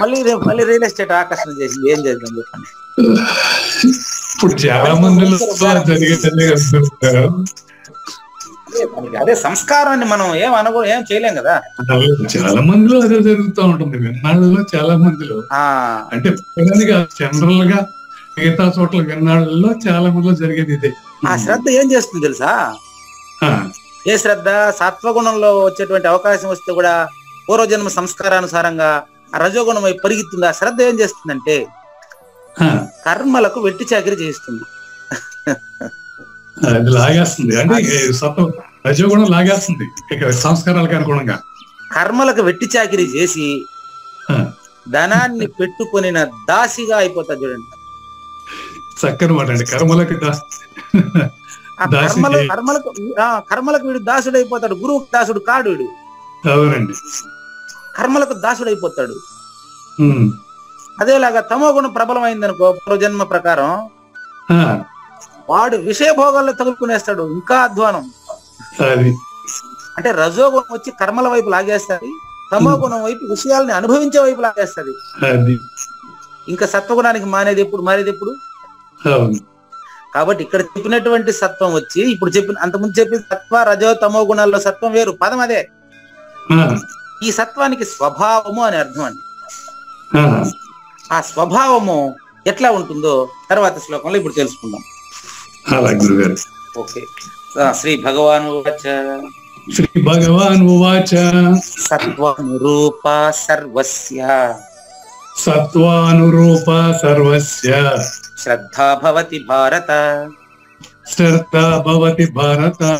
మళ్ళీ రియల్ ఎస్టేట్ ఆకర్షణ చేసింది. ఏం చేద్దాం చెప్పండి. ఇప్పుడు చాలా మంది అదే సంస్కారాన్ని మనం ఏం చేయలేం కదా. చాలా మందిలో అదే జరుగుతూ ఉంటుంది, విన్నాళ్ళలో చాలా మందిలో. అంటే జనరల్ గా మిగతా చోట్ల విన్నాళ్ళలో చాలా మందిలో జరిగేది ఇదే. ఆ శ్రద్ధ ఏం చేస్తుంది తెలుసా? ఏ శ్రద్ధ? సత్వగుణంలో వచ్చేటువంటి అవకాశం వస్తే కూడా పూర్వజన్మ సంస్కారానుసారంగా ఆ రజోగుణం వైపు పరిగెత్తుంది. ఆ శ్రద్ధ ఏం చేస్తుందంటే కర్మలకు వెట్టి చాకిరి చేస్తుంది. అది లాగేస్తుంది, అంటే రజోగుణం లాగేస్తుంది సంస్కారాలకు అనుగుణంగా. కర్మలకు వెట్టి చాకిరి చేసి ధనాన్ని పెట్టుకొనిన దాసిగా అయిపోతాడు చూడండి. చక్కని మాట అండి. కర్మలకు కర్మలకు వీడు దాసుడు అయిపోతాడు. గురువు దాసుడు కాడు వీడు. అవునండి, కర్మలకు దాసుడు అయిపోతాడు. అదేలాగా తమో గుణం ప్రబలమైంది అనుకో పూర్వజన్మ ప్రకారం, వాడు విషయ భోగాల్లో తగులుకునేస్తాడు. ఇంకా అధ్వానం. అంటే రజోగుణం వచ్చి కర్మల వైపు లాగేస్తుంది, తమో గుణం వైపు విషయాలని అనుభవించే వైపు లాగేస్తుంది. ఇంకా సత్వగుణానికి మారేది ఎప్పుడు? కాబట్టి ఇక్కడ చెప్పినటువంటి సత్వం వచ్చి ఇప్పుడు అంతకుముందు చెప్పిన సత్వ రజో తమో గుణాల్లో సత్వం వేరు, పదం అదే. ఈ సత్వానికి స్వభావము అని అర్థం అండి. ఆ స్వభావము ఎట్లా ఉంటుందో తర్వాత శ్లోకంలో ఇప్పుడు తెలుసుకుందాం. ఓకే. శ్రీ భగవాన్ ఉవాచ సత్వానురూప సర్వస్య శ్రద్ధా భవతి భారత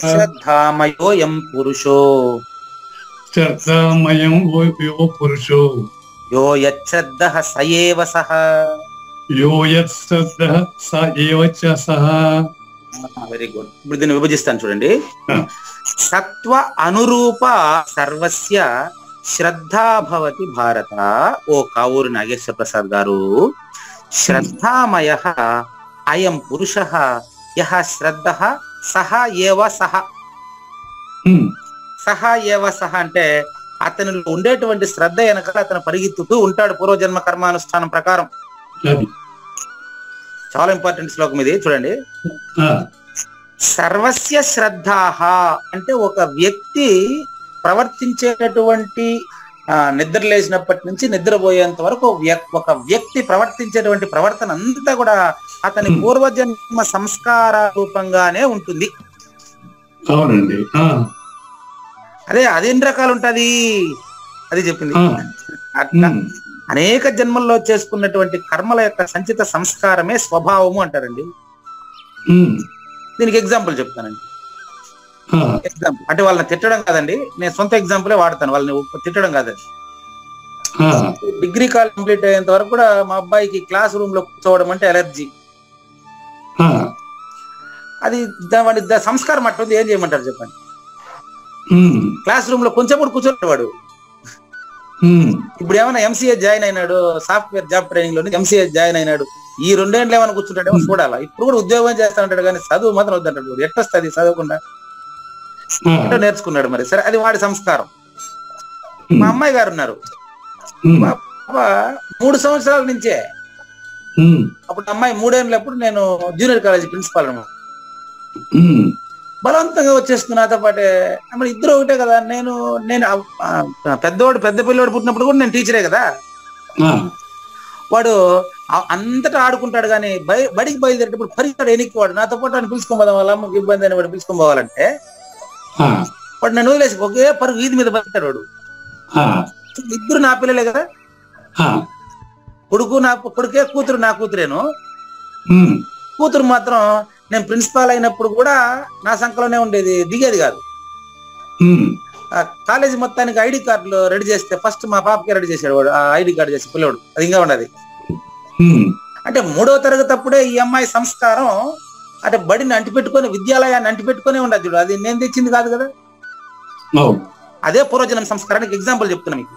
శ్రద్ధామయోయం పురుషో యో యచ్ఛ్రద్ధః స ఏవ సః. Very good. ఇప్పుడు దీన్ని విభజిస్తాను చూడండి. సత్వ అనురూప సర్వస్య శ్రద్ధా భవతి భారత. ఓ కావూరు నాగేశ్వర ప్రసాద్ గారు, శ్రద్ధామయః అయం పురుషః యః శ్రద్ధః సహ ఏవ సహ. సహ ఏవ సహ అంటే అతనిలో ఉండేటువంటి శ్రద్ధ వెనకాల అతను పరిగెత్తుతూ ఉంటాడు పూర్వజన్మ కర్మానుష్ఠానం ప్రకారం. చాలా ఇంపార్టెంట్ శ్లోకం ఇది, చూడండి. సర్వస్య శ్రద్ధాః అంటే ఒక వ్యక్తి ప్రవర్తించేటటువంటి నిద్ర లేచినప్పటి నుంచి నిద్రపోయేంత వరకు ఒక వ్యక్తి ప్రవర్తించేటువంటి ప్రవర్తన అంతా కూడా అతని పూర్వజన్మ సంస్కార రూపంగానే ఉంటుంది. అవునండి. అదేన్ని రకాలు ఉంటది అది చెప్పింది. అట్లా అనేక జన్మల్లో చేసుకున్నటువంటి కర్మల యొక్క సంచిత సంస్కారమే స్వభావము అంటారండి. దీనికి ఎగ్జాంపుల్ చెప్తానండి. ఎగ్జాంపుల్ అంటే వాళ్ళని తిట్టడం కాదండి, నేను సొంత ఎగ్జాంపులే వాడతాను, వాళ్ళని తిట్టడం కాదండి. డిగ్రీ కాలేజ్ కంప్లీట్ అయ్యేంత వరకు కూడా మా అబ్బాయికి క్లాస్ రూమ్ లో కూర్చోవడం అంటే ఎలర్జీ. అది సంస్కారం అట్టుంది, ఏం చేయమంటారు చెప్పండి. క్లాస్ రూమ్ లో కొంచెం కూడా కూర్చోలేవాడు. ఇప్పుడు ఏమైనా ఎంసీఏ జాయిన్ అయినాడు, సాఫ్ట్వేర్ జాబ్ ట్రైనింగ్ లో ఎంసీఏ జాయిన్ అయినాడు, ఈ 2 ఏళ్ళు ఏమైనా కూర్చుంటాడేమో చూడాలా. ఇప్పుడు కూడా ఉద్యోగం చేస్తా ఉంటాడు కానీ చదువు మాత్రం వద్దంటాడు. ఎట్టొస్తుంది చదవకుండా? నేర్చుకున్నాడు మరి, సరే అది వాడి సంస్కారం. మా అమ్మాయి గారు ఉన్నారు, 3 సంవత్సరాల నుంచే. అప్పుడు అమ్మాయి 3 ఏళ్ళప్పుడు నేను జూనియర్ కాలేజ్ ప్రిన్సిపాల్ అన్నమాట. బలవంతంగా వచ్చేస్తున్నా నాతో పాటే. ఇద్దరు ఒకటే కదా. నేను పెద్ద పిల్లవాడు పుట్టినప్పుడు కూడా నేను టీచరే కదా. వాడు అంతటా ఆడుకుంటాడు కానీ బడికి బయలుదేరేటప్పుడు పరిగెత్తాడు ఎనికివాడు. నాతో పాటు వాడిని పిలుచుకోపోదాం, వాళ్ళ అమ్మకి ఇబ్బంది అని వాడు పిలుచుకోపోవాలంటే వాడు నన్ను వదిలేసి ఒకే పరుగు వీధి మీద బతాడు వాడు. ఇద్దరు నా పిల్లలే కదా. కొడుకే, కూతురు నా కూతురేను. కూతురు మాత్రం నేను ప్రిన్సిపాల్ అయినప్పుడు కూడా నా సంఖ్యలోనే ఉండేది, దిగేది కాదు. కాలేజీ మొత్తానికి ఐడి కార్డులు రెడీ చేస్తే ఫస్ట్ మా పాపకే రెడీ చేశాడు వాడు. ఆ ఐడి కార్డు చేసి పిల్లవాడు, అది ఇంకా ఉండదు. అంటే 3వ తరగతి అప్పుడే ఈ అమ్మాయి సంస్కారం అంటే బడిని అంటిపెట్టుకొని, విద్యాలయాన్ని అంటిపెట్టుకునే ఉండదు చూడు. అది నేను తెచ్చింది కాదు కదా. అదే పూర్వజన్మ సంస్కారానికి ఎగ్జాంపుల్ చెప్తున్నా మీకు.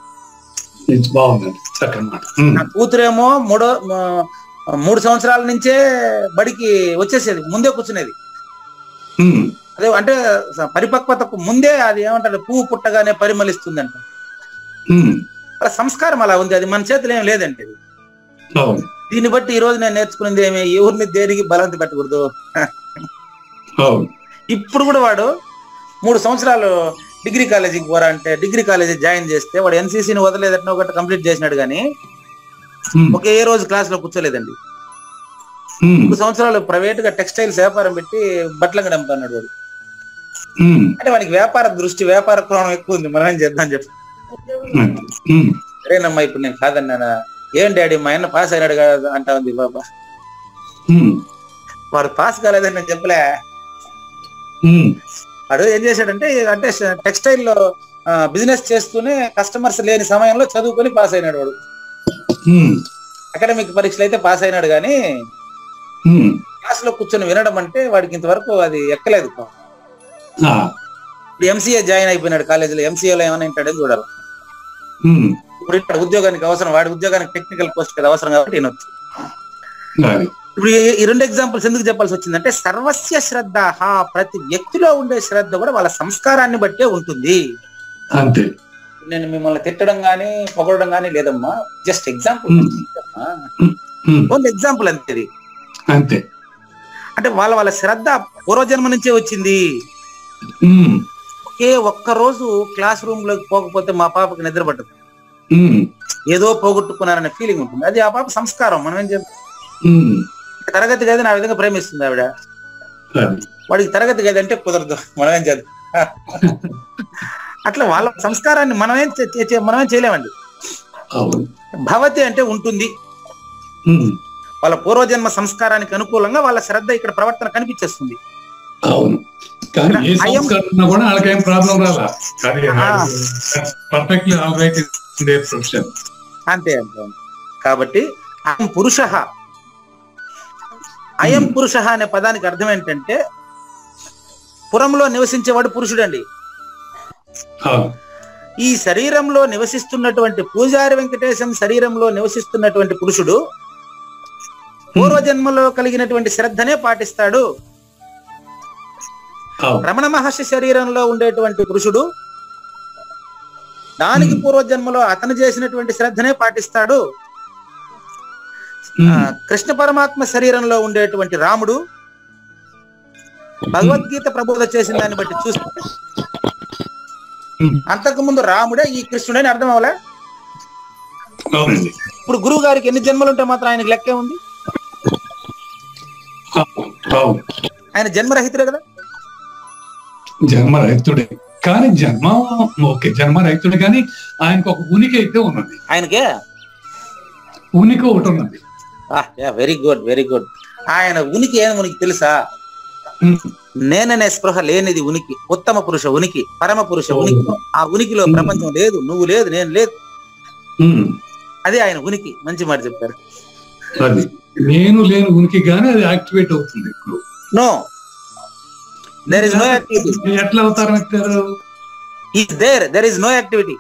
నా కూతురేమో 3 సంవత్సరాల నుంచే బడికి వచ్చేసేది, ముందే కూర్చునేది. అదే అంటే పరిపక్వతకు ముందే అది ఏమంటారు, పువ్వు పుట్టగానే పరిమళిస్తుందంట. అలా సంస్కారం అలా ఉంది, అది మన చేతిలో ఏం లేదండి. దీన్ని బట్టి ఈ రోజు నేను నేర్చుకునేది ఏమి, ఎవరిని దేనికి బలవంత పెట్టకూడదు. ఇప్పుడు కూడా వాడు 3 సంవత్సరాలు డిగ్రీ కాలేజీకి పోరా అంటే డిగ్రీ కాలేజీ జాయిన్ చేస్తే వాడు ఎన్సీసీని వదలేదంటే ఒకటి కంప్లీట్ చేసినాడు కానీ ఒకే రోజు క్లాస్ లో కూర్చోలేదండి. 3 సంవత్సరాలు ప్రైవేట్ గా టెక్స్టైల్స్ వ్యాపారం పెట్టి బట్టలు అమ్ముతున్నాడు వాడు. అంటే వానికి వ్యాపార దృష్టి, వ్యాపార కోణం ఎక్కువ ఉంది. మనం ఏం చేద్దాం చెప్పి సరేనమ్మా ఇప్పుడు నేను కాదన్నా, ఏం డాడీ మా ఆయన పాస్ అయినాడు కదా అంటా ఉంది బాబా. వాడు పాస్ కాలేదని నేను చెప్పలే. వాడు ఏం చేశాడంటే అంటే టెక్స్టైల్ లో బిజినెస్ చేస్తూనే కస్టమర్స్ లేని సమయంలో చదువుకొని పాస్ అయినాడు వాడు. అకాడమిక్ పరీక్షలు అయితే పాస్ అయినాడు కానీ క్లాస్ లో కూర్చొని వినడం అంటే వాడికి ఇంతవరకు అది ఎక్కలేదు. ఎంసీఏ జాయిన్ అయిపోయినాడు కాలేజీలో. ఎంసీఏలో ఏమైనా వింటాడని చూడాలి. ఇప్పుడు ఇక్కడ ఉద్యోగానికి అవసరం, వాడి ఉద్యోగానికి టెక్నికల్ పోస్ట్ కదా అవసరం కాబట్టి వినొచ్చు. ఇప్పుడు ఈ 2 ఎగ్జాంపుల్స్ ఎందుకు చెప్పాల్సి వచ్చిందంటే సర్వస్య శ్రద్ధ, ప్రతి వ్యక్తిలో ఉండే శ్రద్ధ కూడా వాళ్ళ సంస్కారాన్ని బట్టే ఉంటుంది. అంతే. నేను మిమ్మల్ని తిట్టడం గానీ పొగడడం గానీ లేదమ్మా, జస్ట్ ఎగ్జాంపుల్. ఓన్లీ ఎగ్జాంపుల్ అంతే. అంతే. అంటే వాళ్ళ శ్రద్ధ పూర్వజన్మ నుంచే వచ్చింది. ఒకే ఒక్క రోజు క్లాస్ రూమ్ లోకి పోకపోతే మా పాపకి నిద్ర పట్టదు, ఏదో పోగొట్టుకున్నారనే ఫీలింగ్ ఉంటుంది. అది ఆ పాప సంస్కారం. మనం ఏం చెప్తాం, తరగతి గది నా విధంగా ప్రేమిస్తుంది ఆవిడ, వాడికి తరగతి గది అంటే కుదరదు. మనం ఏం చేద్దాం? అట్లా వాళ్ళ సంస్కారాన్ని మనమేం చేయలేమండి. భవతి అంటే ఉంటుంది. వాళ్ళ పూర్వజన్మ సంస్కారానికి అనుకూలంగా వాళ్ళ శ్రద్ధ ఇక్కడ ప్రవర్తన కనిపించేస్తుంది. అవును. కానీ ఏ సంస్కారం ఉన్నా కూడా వాళ్ళకేం ప్రాబ్లం రాలా. Perfectly all right in there profession. అంతే అంతే. కాబట్టి అయం పురుషః, అయం పురుషః అనే పదానికి అర్థం ఏంటంటే పురంలో నివసించేవాడు పురుషుడండి. ఈ శరీరంలో నివసిస్తున్నటువంటి పూజారి వెంకటేశం శరీరంలో నివసిస్తున్నటువంటి పురుషుడు పూర్వజన్మలో కలిగినటువంటి శ్రద్ధనే పాటిస్తాడు. రమణ మహర్షి శరీరంలో ఉండేటువంటి పురుషుడు దానికి పూర్వజన్మలో అతను చేసినటువంటి శ్రద్ధనే పాటిస్తాడు. కృష్ణ పరమాత్మ శరీరంలో ఉండేటువంటి రాముడు భగవద్గీత ప్రబోధ చేసిన దాన్ని బట్టి చూస్తే అంతకు ముందు రాముడే ఈ కృష్ణుడని అర్థం అవలే. ఇప్పుడు గురువు గారికి ఎన్ని జన్మలు ఉంటే మాత్రం ఆయనకి లెక్కే ఉంది. ఆయన జన్మరహితుడే కదా. జన్మరహితుడే కానీ జన్మరహితుడే కానీ ఆయనకు ఒక ఉనికి అయితే ఉన్నది. ఆయనకే ఉనికి ఒకటి ఉన్నది. Very good, very good. ఆయన ఉనికి ఏం ఉనికి తెలుసా? నేననే స్పృహ లేనిది ఉనికి, ఉత్తమ పురుష ఉనికి, పరమ పురుష ఉనికి. ఆ ఉనికిలో ప్రపంచం లేదు, నువ్వు లేదు, నేను లేదు. అదే ఆయన ఉనికి. మంచి మాట చెప్పారు. అది నేను లేని ఉనికి గానీ అది యాక్టివేట్ అవుతుంది. No, there is no activity. ఎట్లా అవతారం ఎత్తారు? Is there, there is no activity.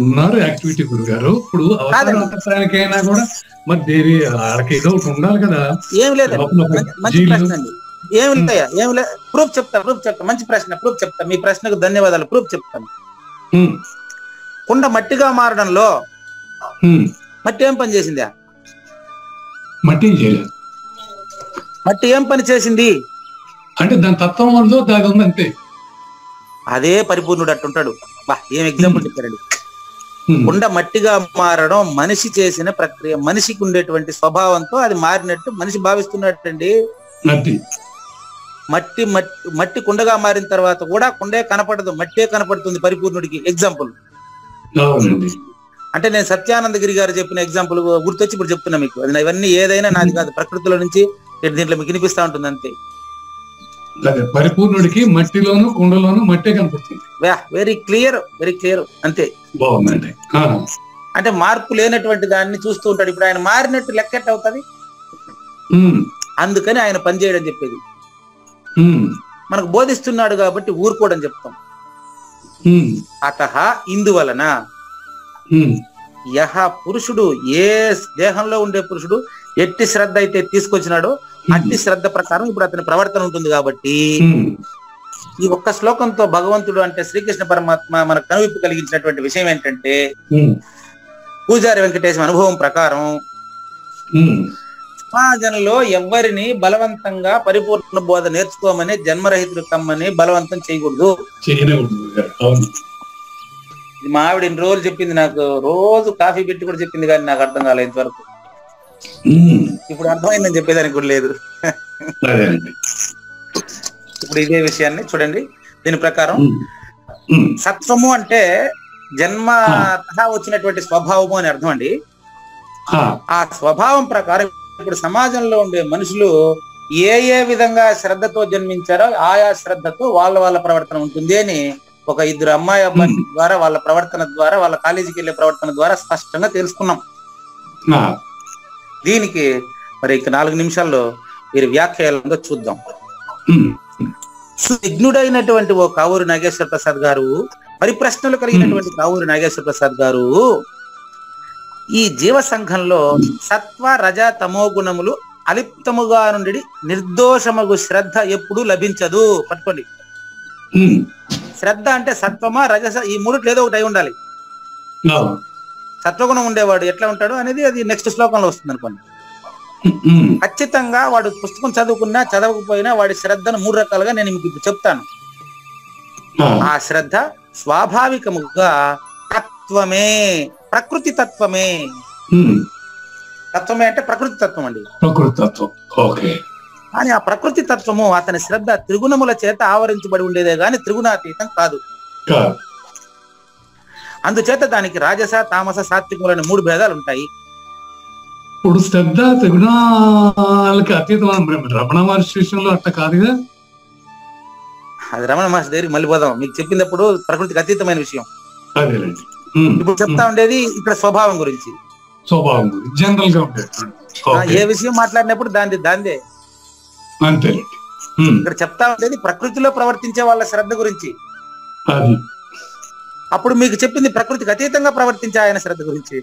ఉన్నారు యాక్టివిటీ గురుగారు. ఇప్పుడు అవతారానికైనా కూడా మరి దేవి ఆడకి ఏదో ఒకటి ఉండాలి కదా. ఏం లేదు. మంచి ప్రశ్న అండి. ఏం లేదయ్యా, ఏం లేదు. ప్రూఫ్ చెప్తా. మంచి ప్రశ్న, ప్రూఫ్ చెప్తా. మీ ప్రశ్నకు ధన్యవాదాలు. ప్రూఫ్ చెప్తాను. కుండ మట్టిగా మారడంలో మట్టి ఏం పని చేసిందా? మట్టి చేయలేదు. మట్టి ఏం పని చేసింది అంటే దాని తత్వం ఉందో దాని ఉంది అంతే. అదే పరిపూర్ణుడు అట్టుంటాడు. ఏం ఎగ్జాంపుల్ చెప్పారండి. కుండ మట్టిగా మారడం మనిషి చేసిన ప్రక్రియ. మనిషికి ఉండేటువంటి స్వభావంతో అది మారినట్టు మనిషి భావిస్తున్నట్టండి. మట్టి కుండగా మారిన తర్వాత కూడా కుండే కనపడదు, మట్టే కనపడుతుంది పరిపూర్ణుడికి. ఎగ్జాంపుల్ అంటే నేను సత్యానందగిరి గారు చెప్పిన ఎగ్జాంపుల్ గుర్తొచ్చి ఇప్పుడు చెప్తున్నా మీకు. అది ఇవన్నీ ఏదైనా నాది కాదు, ప్రకృతిలో నుంచి దీంట్లో మీకు వినిపిస్తా ఉంటుంది అంతే. పరిపూర్ణుడికి మట్టిలోను కుండలోను మట్టే కనపడుతుంది. Very clear, very clear. అంతే. బాగుందండి. అంటే మార్పు లేనటువంటి దాన్ని చూస్తూ ఉంటాడు. ఇప్పుడు ఆయన మారినట్టు లెక్కెట్ అవుతుంది. అందుకని ఆయన పనిచేయడం చెప్పేది. మనకు బోధిస్తున్నాడు కాబట్టి ఊరుకోవడం చెప్తాం. అతః ఇందువలన యహ పురుషుడు, ఏ దేహంలో ఉండే పురుషుడు ఎట్టి శ్రద్ధ అయితే తీసుకొచ్చినాడో అట్టి శ్రద్ధ ప్రకారం ఇప్పుడు అతని ప్రవర్తన ఉంటుంది. కాబట్టి ఈ ఒక్క శ్లోకంతో భగవంతుడు అంటే శ్రీకృష్ణ పరమాత్మ మనకు కనువిప్పు కలిగించినటువంటి విషయం ఏంటంటే పూజారి వెంకటేశ్వర అనుభవం ప్రకారం సమాజంలో ఎవ్వరిని బలవంతంగా పరిపూర్ణ బోధ నేర్చుకోమని జన్మరహితుడు కమ్మని బలవంతం చేయకూడదు. ఇది మా ఆవిడ ఇన్ని రోజులు చెప్పింది, నాకు రోజు కాఫీ పెట్టి కూడా చెప్పింది, కానీ నాకు అర్థం కాలేదు ఇంతవరకు. ఇప్పుడు అర్థమైందని చెప్పేదానికి కూడా లేదు. ఇప్పుడు ఇదే విషయాన్ని చూడండి. దీని ప్రకారం సత్వము అంటే జన్మ వచ్చినటువంటి స్వభావము అని అర్థం అండి. ఆ స్వభావం ప్రకారం ఇప్పుడు సమాజంలో ఉండే మనుషులు ఏ ఏ విధంగా శ్రద్ధతో జన్మించారో ఆయా శ్రద్ధతో వాళ్ళ ప్రవర్తన ఉంటుంది అని ఒక ఇద్దరు అమ్మాయి అబ్బాయి ద్వారా వాళ్ళ ప్రవర్తన ద్వారా, వాళ్ళ కాలేజీకి వెళ్ళే ప్రవర్తన ద్వారా స్పష్టంగా తెలుసుకున్నాం. దీనికి మరి 4 నిమిషాల్లో వీరి వ్యాఖ్యలందో చూద్దాం. విఘ్నుడైనటువంటి ఓ కావూరి నాగేశ్వర ప్రసాద్ గారు, పరిప్రశ్నలు కలిగినటువంటి కావూరి నాగేశ్వర ప్రసాద్ గారు, ఈ జీవ సంఘంలో సత్వ రజ తమో గుణములు అలిప్తముగా నుండి నిర్దోషమగు శ్రద్ధ ఎప్పుడు లభించదు. పట్టుకోండి, శ్రద్ధ అంటే సత్వమా రజస ఈ మూడిట్లో ఏదో ఒకటి అయి ఉండాలి. సత్వగుణం ఉండేవాడు ఎట్లా ఉంటాడు అనేది అది నెక్స్ట్ శ్లోకంలో వస్తుంది అనుకోండి. ఖచ్చితంగా వాడు పుస్తకం చదువుకున్నా చదవకపోయినా వాడి శ్రద్ధను 3 రకాలుగా నేను మీకు ఇప్పుడు చెప్తాను. ఆ శ్రద్ధ స్వాభావికముగా తత్వమే, ప్రకృతి తత్వమే. తత్వమే అంటే ప్రకృతి తత్వం అండి, ప్రకృతి తత్వం. కానీ ఆ ప్రకృతి తత్వము అతని శ్రద్ధ త్రిగుణముల చేత ఆవరించబడి ఉండేదే గాని త్రిగుణాతీతం కాదు. అందుచేత దానికి రాజస తామస సాత్వికములైన 3 భేదాలు ఉంటాయి. ఇప్పుడు శ్రద్ధ త్రిగుణాలకి అతీతం రమణ మహర్షి విషయంలో అట్ట కాదుగా. అది రమణ మహర్షి దగ్గరికి మళ్ళీ పోదాం. మీకు చెప్పినప్పుడు ప్రకృతికి అతీతమైన విషయం. ఇప్పుడు చెప్తా ఉండేది ఇక్కడ స్వభావం గురించి. స్వభావం గురించి జనరల్ గా ఉండేది. ఏ విషయం మాట్లాడినప్పుడు దాందే అంతే. ఇక్కడ చెప్తా ఉండేది ప్రకృతిలో ప్రవర్తించే వాళ్ళ శ్రద్ధ గురించి. అప్పుడు మీకు చెప్పింది ప్రకృతికి అతీతంగా ప్రవర్తించే ఆయన శ్రద్ధ గురించి.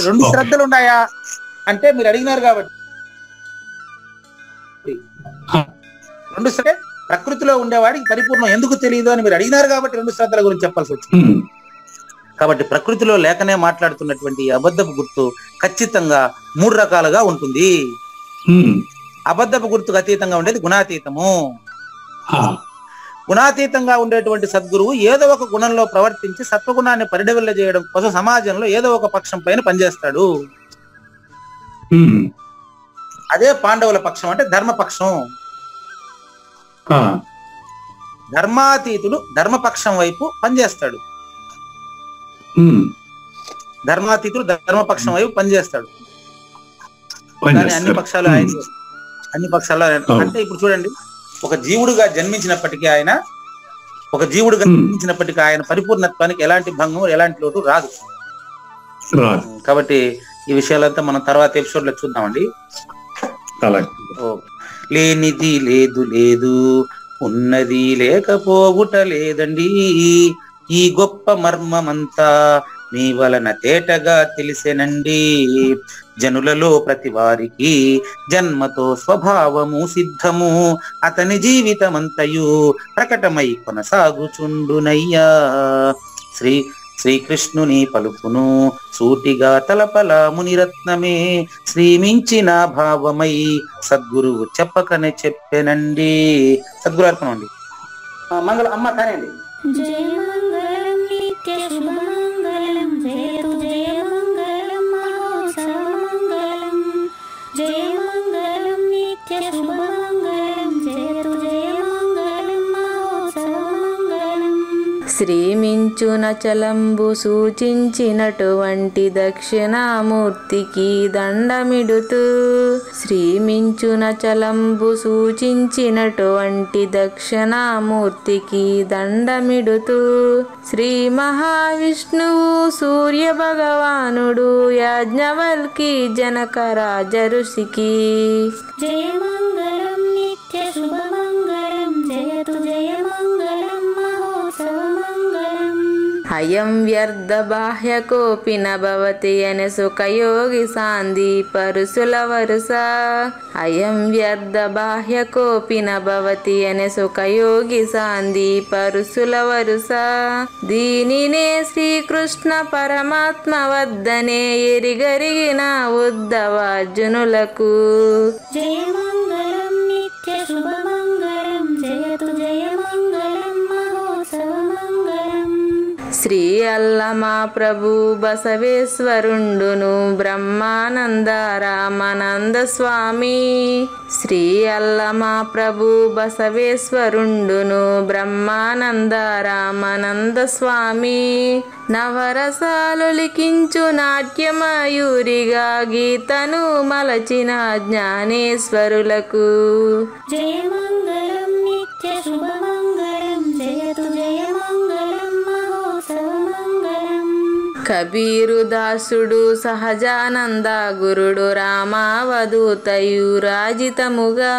2 శ్రద్ధలు ఉన్నాయా అంటే మీరు అడిగినారు కాబట్టి 2 శ్రద్ధ. ప్రకృతిలో ఉండేవాడికి పరిపూర్ణం ఎందుకు తెలియదు అని మీరు అడిగినారు కాబట్టి 2 శ్రద్ధల గురించి చెప్పాల్సి వచ్చింది. కాబట్టి ప్రకృతిలో లేకనే మాట్లాడుతున్నటువంటి అబద్ధపు గుర్తు ఖచ్చితంగా 3 రకాలుగా ఉంటుంది. అబద్ధపు గుర్తుకు అతీతంగా ఉండేది గుణాతీతము. గుణాతీతంగా ఉండేటువంటి సద్గురువు ఏదో ఒక గుణంలో ప్రవర్తించి సత్వగుణాన్ని పరిడవిల్ల చేయడం కోసం సమాజంలో ఏదో ఒక పక్షం పైన పనిచేస్తాడు. అదే పాండవుల పక్షం అంటే ధర్మపక్షం. ధర్మాతీతుడు ధర్మపక్షం వైపు పనిచేస్తాడు. ధర్మాతీతుడు ధర్మపక్షం వైపు పనిచేస్తాడు. కానీ అన్ని పక్షాలు అంటే ఇప్పుడు చూడండి, ఒక జీవుడుగా జన్మించినప్పటికీ ఆయన పరిపూర్ణత్వానికి ఎలాంటి భంగం ఎలాంటి లోటు రాదు. కాబట్టి ఈ విషయాలంతా మనం తర్వాత ఎపిసోడ్ లో చూద్దామండి. లేనిది లేదు, ఉన్నది లేకపోవుట లేదండి, ఈ గొప్ప మర్మమంతా మీ వలన తేటగా తెలిసేనండి. జనులలో ప్రతి వారికి జన్మతో స్వభావము సిద్ధము, అతని జీవితమంతయు ప్రకటమై కొనసాగుచుండునయ్యా. శ్రీకృష్ణుని పలుకును సూటిగా తలపల మునిరత్నమే, శ్రీమించిన భావమై సద్గురువు చెప్పకనే చెప్పెనండి. సద్గురు అర్పణ అండి. మంగళ అమ్మ కానివ్వండి. జయ మంగళం నిత్య శుభమంగళం, జయతు జయ మంగళం మహోత్సవమంగళం. జయ మంగళం నిత్య శుభమంగళం, జయతు జయ మంగళం మహోత్సవమంగళం. శ్రీమించున చలంబు సూచించినటువంటి దక్షిణామూర్తికి దండమిడుతూ, శ్రీమించున చలంబు సూచించినటువంటి దక్షిణామూర్తికి దండమిడుతూ, శ్రీ మహావిష్ణువు సూర్య భగవానుడు యాజ్ఞవల్కి జనక రాజ ఋషికి. జయ మంగళం నిత్య శుభమంగళం, జయతు జయ మంగళం మహోత్సవమంగళం. అయం వ్యర్థ బాహ్య కోపి న భవతి అనే సుఖయోగి సాంది పరుసుల వరుస. అయం వ్యర్థ బాహ్య కోపి న భవతి అనే సుఖయోగి సాంది పరుసుల వరుస. దీనినే శ్రీకృష్ణ పరమాత్మ వద్దనే ఎరిగరిగిన ఉద్ధవార్జునులకు. జయమంగళం నిత్య శుభమంగళం జయతు జయమంగళం మహోత్సవమంగళం. శ్రీ అల్లమా ప్రభు బసవేశ్వరుండును బ్రహ్మానంద రామానంద స్వామి. శ్రీ అల్లమా ప్రభు బసవేశ్వరుండును బ్రహ్మానంద రామానంద స్వామి. నవరసాలు లిఖించు నాట్యమయూరిగా గీతను మలచిన జ్ఞానేశ్వరులకు. జయమంగళం నిత్య శుభమంగళం జయతు జయమంగళం మహోత్సవమంగళం. కబీరు దాసుడు సహజానంద గురుడు రామావధూతయు రాజితముగా.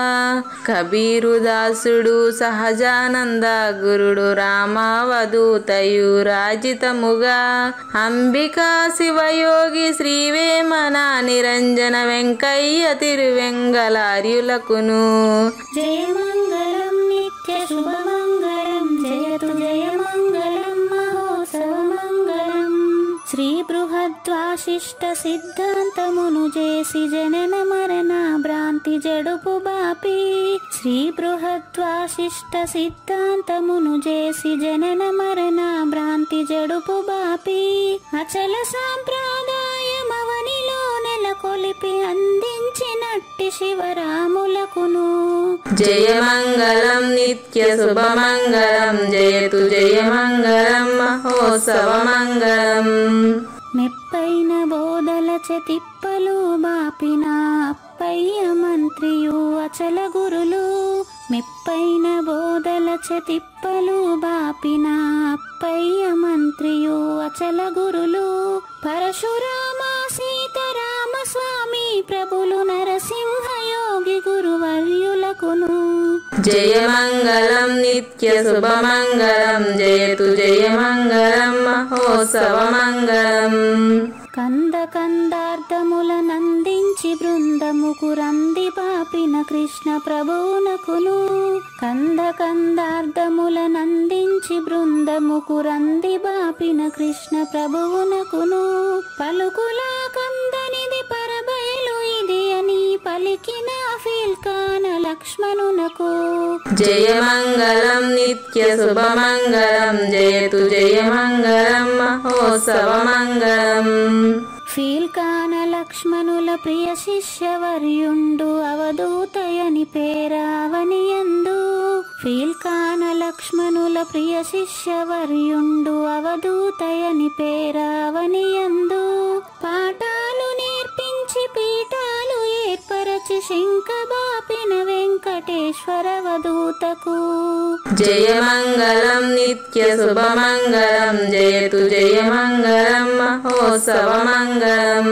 కబీరు దాసుడు సహజానంద గురుడు రామావధూతయు రాజితముగా. అంబికా శివయోగి శ్రీవేమన నిరంజన వెంకయ్య తిరువెంగళార్యులకును. జయమంగళం నిత్య శుభమంగళం జయతు జయమంగళం మహోత్సవమంగళం. శ్రీ బృహద్వాశిష్ట సిద్ధాంతమును చేసి జనన మరణ భ్రాంతి జడుపు బాపి. శ్రీ బృహద్వాశిష్ట సిద్ధాంతమును చేసి జనన మరణ భ్రాంతి జడుపు బాపి. అచల సాంప్రదాయమవనిలో నెలకొలిపి అందించినట్టి శివరాములకును. జయమంగళం నిత్య శుభమంగళం జయతు జయమంగళం మహోత్సవమంగళం. మెప్పైన బోధల తిప్పలు బాపిన అప్పయ్య మంత్రియు అచల గురులు. మెప్పైన బోధల తిప్పలు బాపిన అప్పయ్య మంత్రియు అచల గురులు. పరశురామ సీతారామ స్వామి ప్రభులు నరసింహయోగి గురువర్యులకును. జయమంగళం నిత్య శుభమంగళం జయతు జయమంగళం మహోత్సవమంగళం. కంద కందార్థముల నందించి బృందముకు రంది పాపిన కృష్ణ ప్రభువునకును. కంద కందార్థముల నందించి బృందముకు రంది బాపిన కృష్ణ ప్రభువునకును. పలుకులా కందనిది పరబయలు ఇది అని పలికిన ఫీల్కాన లక్ష్మణునకు. జయమంగళం నిత్య శుభమంగళం జయతు జయమంగళం మహోత్సవమంగళం. ఫీల్కాన లక్ష్మణుల ప్రియ శిష్యవర్యుండు అవధూతయని పేరావనియందు. ఫీల్కాన లక్ష్మణుల ప్రియ శిష్యవర్యుండు అవధూతయని పేరావనియందు. పాఠాలు నేర్పించి పీఠాలు ఏర్పరచి శంఖబాపిన వెంకటేశ్వర వధూతకు. జయమంగళం నిత్య శుభమంగళం జయతు జయమంగళం మహోత్సవమంగళం.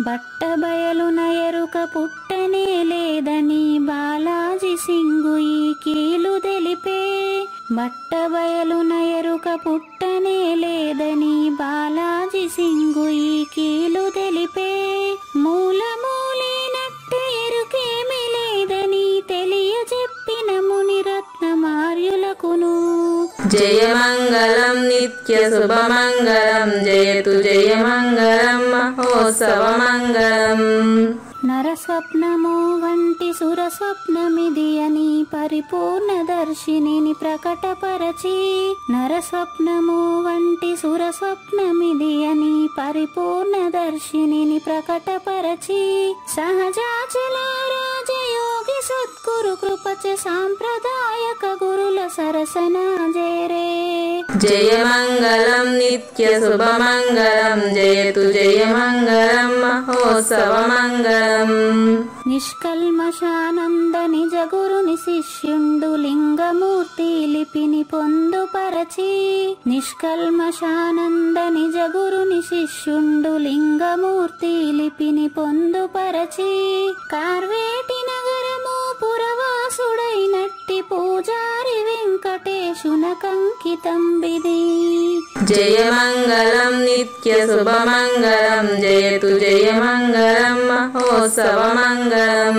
బట్టబయలున ఎరుక పుట్టనే లేదని బాలాజీ సింగు ఈ కీలు తెలిపే. బట్టబయలున ఎరుక పుట్టనే లేదని బాలాజీ సింగు ఈ కీలు తెలిపే. మూలమూలేనట్టు ఎరుకేమి లేదని తెలియజెప్పిన మునిరత్నమార్యులకును. జయమంగళం నిత్య శుభమంగళం జయతు జయమంగళం మహోత్సవమంగళం. నరస్వప్నము వంటి సురస్వప్నమిది అని పరిపూర్ణ దర్శినిని ప్రకటపరచి. నరస్వప్నము వంటి సురస్వప్నమిది అని పరిపూర్ణ దర్శినిని ప్రకటపరచి. సహజాచల రాజయోగి సద్గురు కృపచ సాంప్రదాయక గురుల సరసన జేరే. జయమంగళం నిత్య శుభమంగళం జయతు జయమంగళం మహోత్సవమంగళం. నిష్కల్మషానంద నిజ గురుని శిష్యుండు లింగమూర్తి లిపిని పొందుపరచి. నిష్కల్మషానంద నిజ గురుని శిష్యుండు లింగమూర్తి లిపిని పొందుపరచి. కార్వేటి నగరము పురవాసుడైనట్టి పూజారి వెంకటేశునకంకితం విధి. జయమంగళం నిత్య శుభమంగళం జయతు జయమంగళం మహోత్సవమంగళం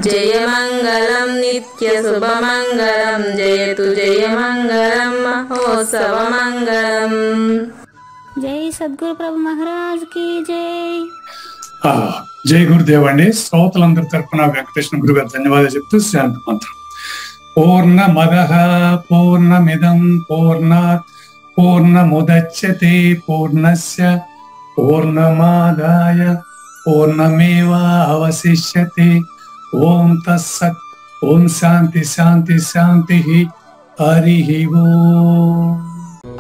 జయమంగళం నిత్య శుభమంగళం జయతు జయమంగళం మహోత్సవమంగళం. జై సద్గురు ప్రభు మహారాజ్ కి జై. జై గురుదేవ్ అండి. శ్రోతలందరి తరపున వెంకటేశ్వర గురు గారు ధన్యవాదాలు చెప్తూ శాంతి మంత్రం. పూర్ణమదః పూర్ణమిదం పూర్ణాత్ పూర్ణముదచ్యతే పూర్ణస్య పూర్ణమాదాయ పూర్ణమేవావశిష్యతే. ఓం తత్సత్. ఓం శాంతి శాంతి శాంతి. హరి ఓం.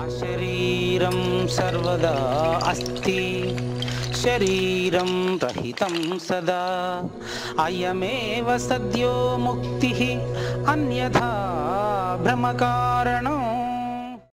అశరీరం సర్వదా అస్తి శరీరం రహితం సదా అయమేవ సద్యో ముక్తి అన్యథా భ్రమకారణం